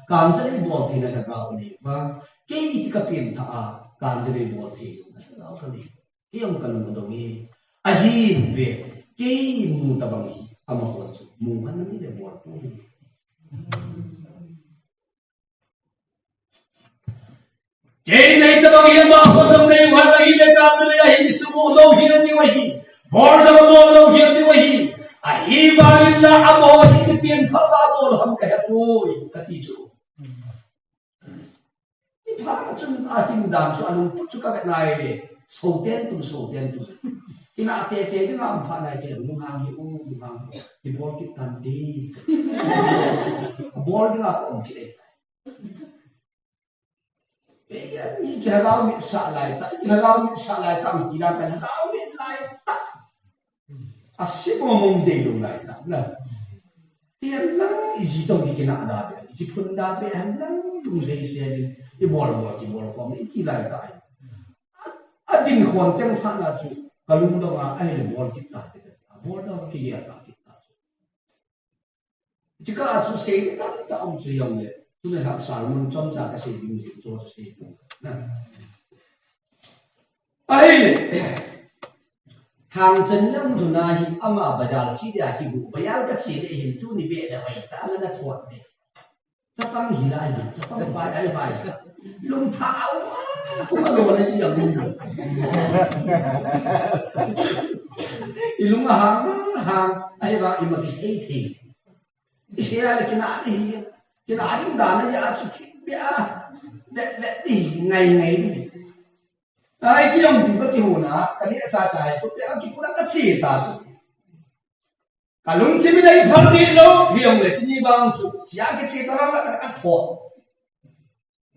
kan se le bol thi na ka ka ni ba ke I ka pin tha a kan se le bol thi na ka ni ke yong kan mo do ni aji ve ke mu ta bang hi ama ko chu mu man ni de mo tu ke nei ta bang hian ma ko dam nei wa la hi le ka tu le hi su mo lo hi ni wa hi bor da mo lo hi ni wa hi a hi ba illa amo hi ti pien kha ba mo ham ka ha tu ka ti chu ni pha chu a tin dam chu alung pu chu ka nai le so ten tu ina te ni ngam pha nai ke lu ngam hi u lu ngam hi bol ki tan ti bol ni ngak om ki ya ni kira gao mi sa lai ta mi ti la ka gao mi lai ta asip mo mong de lu lai ta na tian lang isi to ki kina da be ki phun da be han lang lu le se ni I bol ko mi ki lai ta adin khon teng pha na chu kalung do nga ai le bol kita bol do ki ya ta kita jika chu se ta ta om chu yong le tu le hak sa mun chom cha ka se ding ji cho se na ai le hang chen lam tu na hi ama bazar chi dia ki bu bayal ka chi le hin tu ni be da wai ta na thot ne sa pang hi lai na sa pang bai ai bai lung thao ma lo na chi yang lung ilung hang ai ba I ma ki sei thi isia le kina ni kina ari da na ya chi chi bia de ni ngai ni ai ki yong bu ka ki ho na ka ni cha cha ai to bia ki ku na ka chi ta chu kalung chi mi dai phal ni lo hi yong le chi ni bang chu chia ki chi ta la ka tho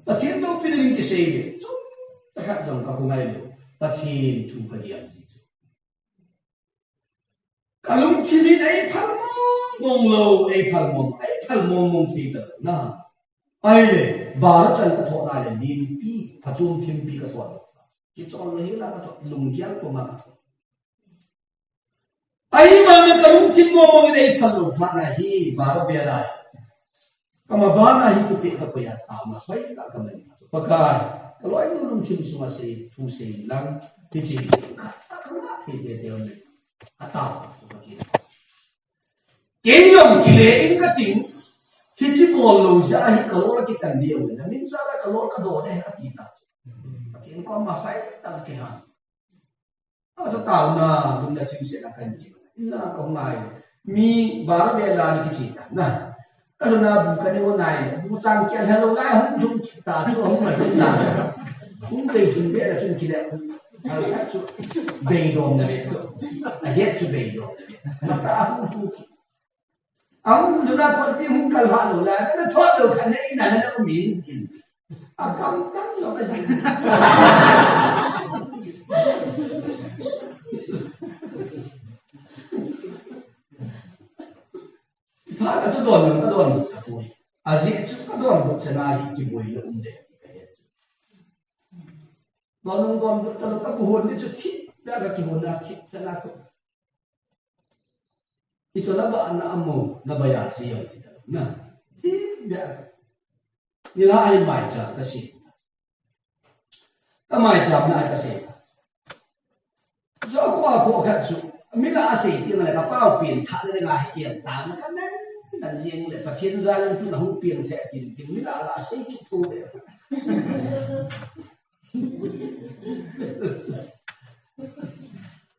ta thiên đâu phi linh ki sei de chu ta khat dong ka ku ngai lo ta thiên thu ka diam si chu kalung chi mi dai phal mong lo ai phal mong thi ta na ai le ba ra chan ka tho na le lin pi phachum thim pi ka tho ki chon le la ka tho lung gyal ko ma ka tho ai ma na kalung chi mong dai phal lo pha na hi ba ra be la kama ba na hi tu pi ka ko ya ta ma hai ka ka ma pakai kalau ai lung chim suma se tu se lang ti chi ka ta ka na pi de de ne ata ko ki kenyong kile in ka ting ki chi bol lo ja hi kalor ki tan dio na min sa la kalor ka do ne ka ti ta tin ko ma hai ta ke ha sa ta na dum da chim se na kan ki na ko ngai mi bara be la ni ki na kalau na bu ka de wo nai bu chang kia hello nai hum dum ta chu hum ma dum na hum dei hum be la chu ki la al ka chu be dom na be to a het chu be dom na ta hum tu ki ông chúng ta còn biết hung cần họ đủ là nó thoát được cái này là nó miễn à cắm rồi cái gì thoát là chút đồn cái đồn à gì chút cái đồn một chân ai thì bùi được không để đồn đồn tao các hồn đi chút thít đã cái hồn là thít chân là itu lah buat anak amu nak bayar siapa tidak, nah, tidak. Inilah ayat macam kasih. Macam nak kasih. So aku kat su, mina asih dia nak kapau pin, tak ada dengan hikian tahu nak kan? Dan dia ni lepas thiên jalan tu nak pin saya pin, mina ala asih kita deh.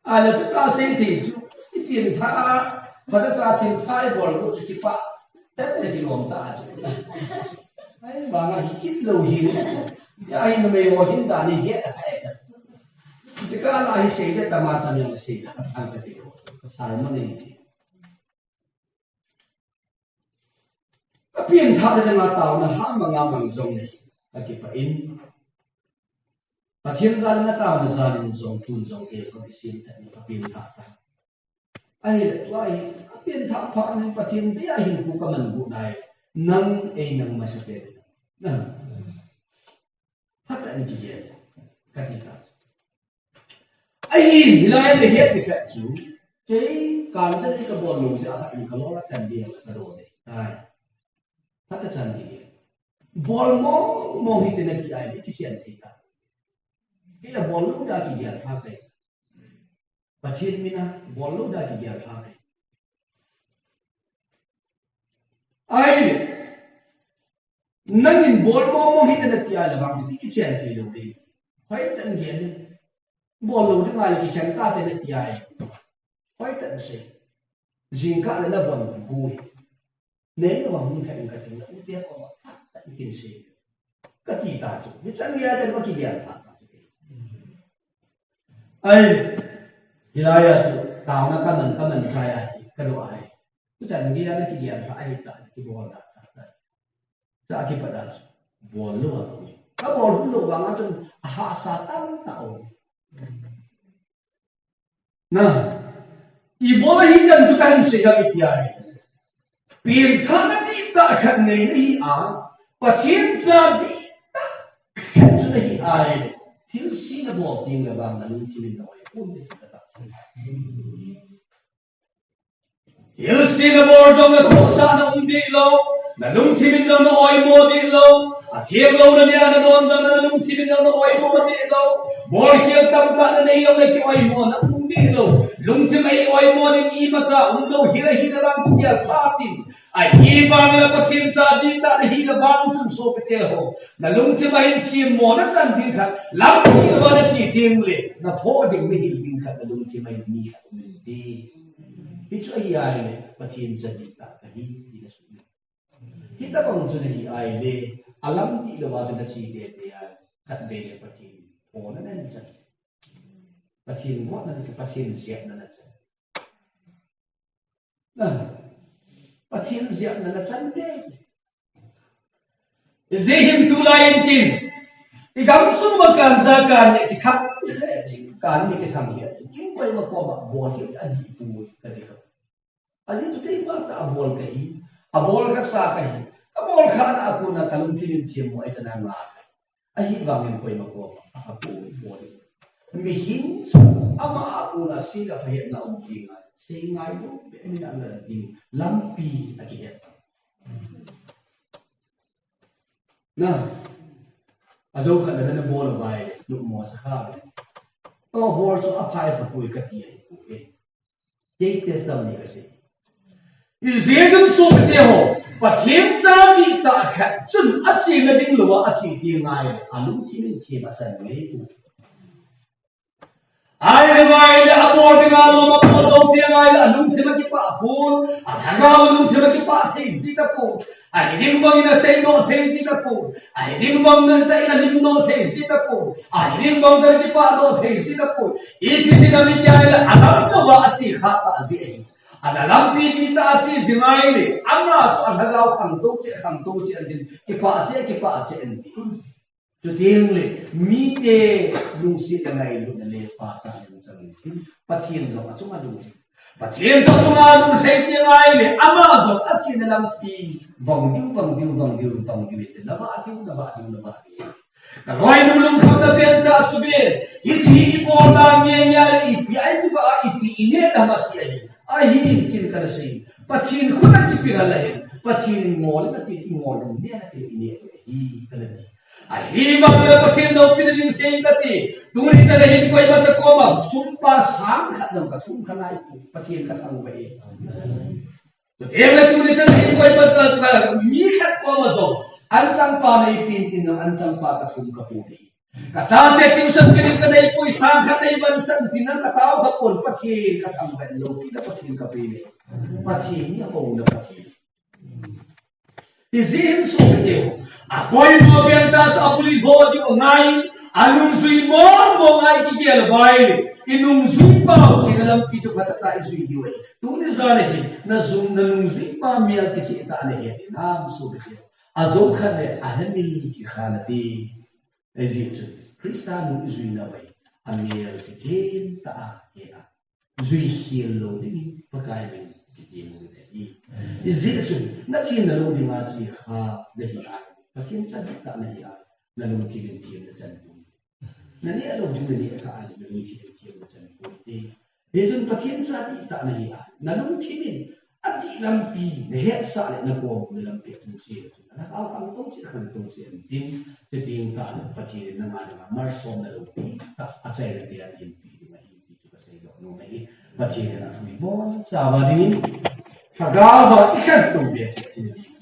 Ada tu tak asih tu, pin tak. Pada saat cinta bol lu cuci pak, tapi lagi lontar aja. Ay bang hikit lu hin, ya ay namanya hin dah ni dia tak ada. Jika lah hisai dia tamatan yang hisai, angkat itu, sama ni. Tapi entah ada yang tahu nah ham mengamang zong ni, lagi pain. Patian zalan tahu nah zalan zong tun zong dia kau disin tadi tapi entah. Ai tu ai pian thak phak ni pathian dia hin ku kaman bu nai nang ei nang masapet na hata ni je katika ai nilai de het de kat chu ke kan sa ni ka bon lu ja sa ni ka lo ra tan dia ka do de ai hata chan ni bol mo hi te na ki ai ki sian thika ke la bol lu da ki dia phak de Pathian mina bolu dah dia pakai. Ai, nangin bol mo hita na tiya labang di kichen kilo di. Hoy tan gen bolu di ngal ki chen ta te na tiya. Hoy tan se. Jingka la bon ku. Ne ka bang ka in ka tin u dia ko ta tin se. Ka ti ta chu. Ni chan ya ta ko ki dia ta. Ai Hilaya tu tahu nak kaman saya kedua ai. Macam dia nak dia ai tak boleh dah. Saya akibat dah boleh aku. Kalau boleh bangat tu hak satan tahu. Nah, ibu hijau juga yang saya biar. Pintar ni tak kan ni Pathian jadi tak kan sudah ai. Til sini boleh tinggal bang lalu tilin awak pun tidak. Ilsina bordong na kusa na dilo, na lumtimin daw na oy mo dilo, at hiyaglaw na niya na doon daw na lumtimin daw na oy mo dilo, borhiyag tamka na niyaw na ki oy mo na dilo, lumtim ay oy mo din iba sa undaw hira-hira lang kiyal patin, ay ibang na patin sa dita na hinabang sun sopiteho, na lumtim ay tim mo na san din ka, lampi ba na chiting li, na po ding mihil ka na lumtim ay niya umindi. Itu ai pathian cerita tadi tidak sulit. Kita pun sudah ai le alam ti lawa na cerita dia kat bele pathian. Oh na nan sa. Pathian mo na sa pathian siap na sa. Nah, pathian siap na sante. Zehim tulayin tin. Igam sum magkanzakan ni tikap kan ni tikam dia. Kin ko ma ko ba bol hi adi pu kadika. Adi tu kay ba ta abol kahi, abol ka sa kahi, abol ka na ako na kalung tinitiem mo ay tanang lahat. Ay bangin ko'y makuha ako bol. Mihin ama ako na sila pahit na umpingan. Sa ingay mo, may nalating lampi na kiyat. Na, alo ka na bol bay, look mo sa kabe. O bol so apay pa ko'y katiyan ko eh. Yay test lang niya kasi. Izegam so deho pathian jadi tak kat sun aci na ding luwa aci di ngai alung timin ti ba san ngai tu ai vai le abor de ngalo ma ko do de ngai la lum thema ki pa pon a thanga lum thema ki pa thei si ka po ai ding bang ina sei no thei si ka po ai ding bang na ta ina lim no thei si ka po ai ding bang ta ki pa no thei si ka po e pi si na mi ya la alam no ba chi kha ta si ai ana lam pi di ta chi zingai le ama to thanga khang to che din ki pa che en tu tiang le mi te lung si ka ngai lu na le pa sa ni chang ni pathian lo achung adu pathian to chung adu thei te ngai le ama zo a chi na lam pi vong diu tong diu te na ba ka loi nu lung kham na pen ta chu be hi chi i bo na nge nya le i pi ai ni ba i pi ine da ma ti ai hi kin ka na sei pathian khuna ki pi la he pathian ngol na ti ngol ne na ti ine hi ka na Ahi magla pathin no pinaling sei kati tungri ta lehin koi bacha koma sumpa sang khat dam ka sum khanai pathin ka thang bai to temle tungri ta lehin koi bacha mi khat koma so an chang pa nei pin tin no an chang pa ka sum ka pu ni ka cha te tuition kini ka nei koi sang khat nei ban san tin ka taw ka pon pathin ka thang bai lo pi da pathin ka pe pathin ni ko na pathin izin so ke Apoy mo benta sa pulis ho di ngai anung sui mo ngai ki gel bai inung sui pa sinalam pito kata sa isui diwe tu ni zane hi na zum na nung sui pa mial ki chita ne he nam so be azo khane ahmil ki khanati ezit kristanu isui na bai amiel ki jen ta he a zui hielo di pakai ben ki dimu de ezit na chin na lo di ma chi kha de hi Pathian chan tak na ya na lung kilim tiam na chan pun na ni alo du ni ka ali na lung kilim tiam na chan pun de jun pathian chan tak na ya na lung kilim ati lampi ne het sa le na ko ne lampi tu si na ka kham tong chi kham tong si tin te ting ka pathian na ma mar som na lung pi ta a chai na dia yin pi ma hi pi tu ka sei lo no mai pathian na thumi bon sa ba ding ka ga ba ikhat tu be chi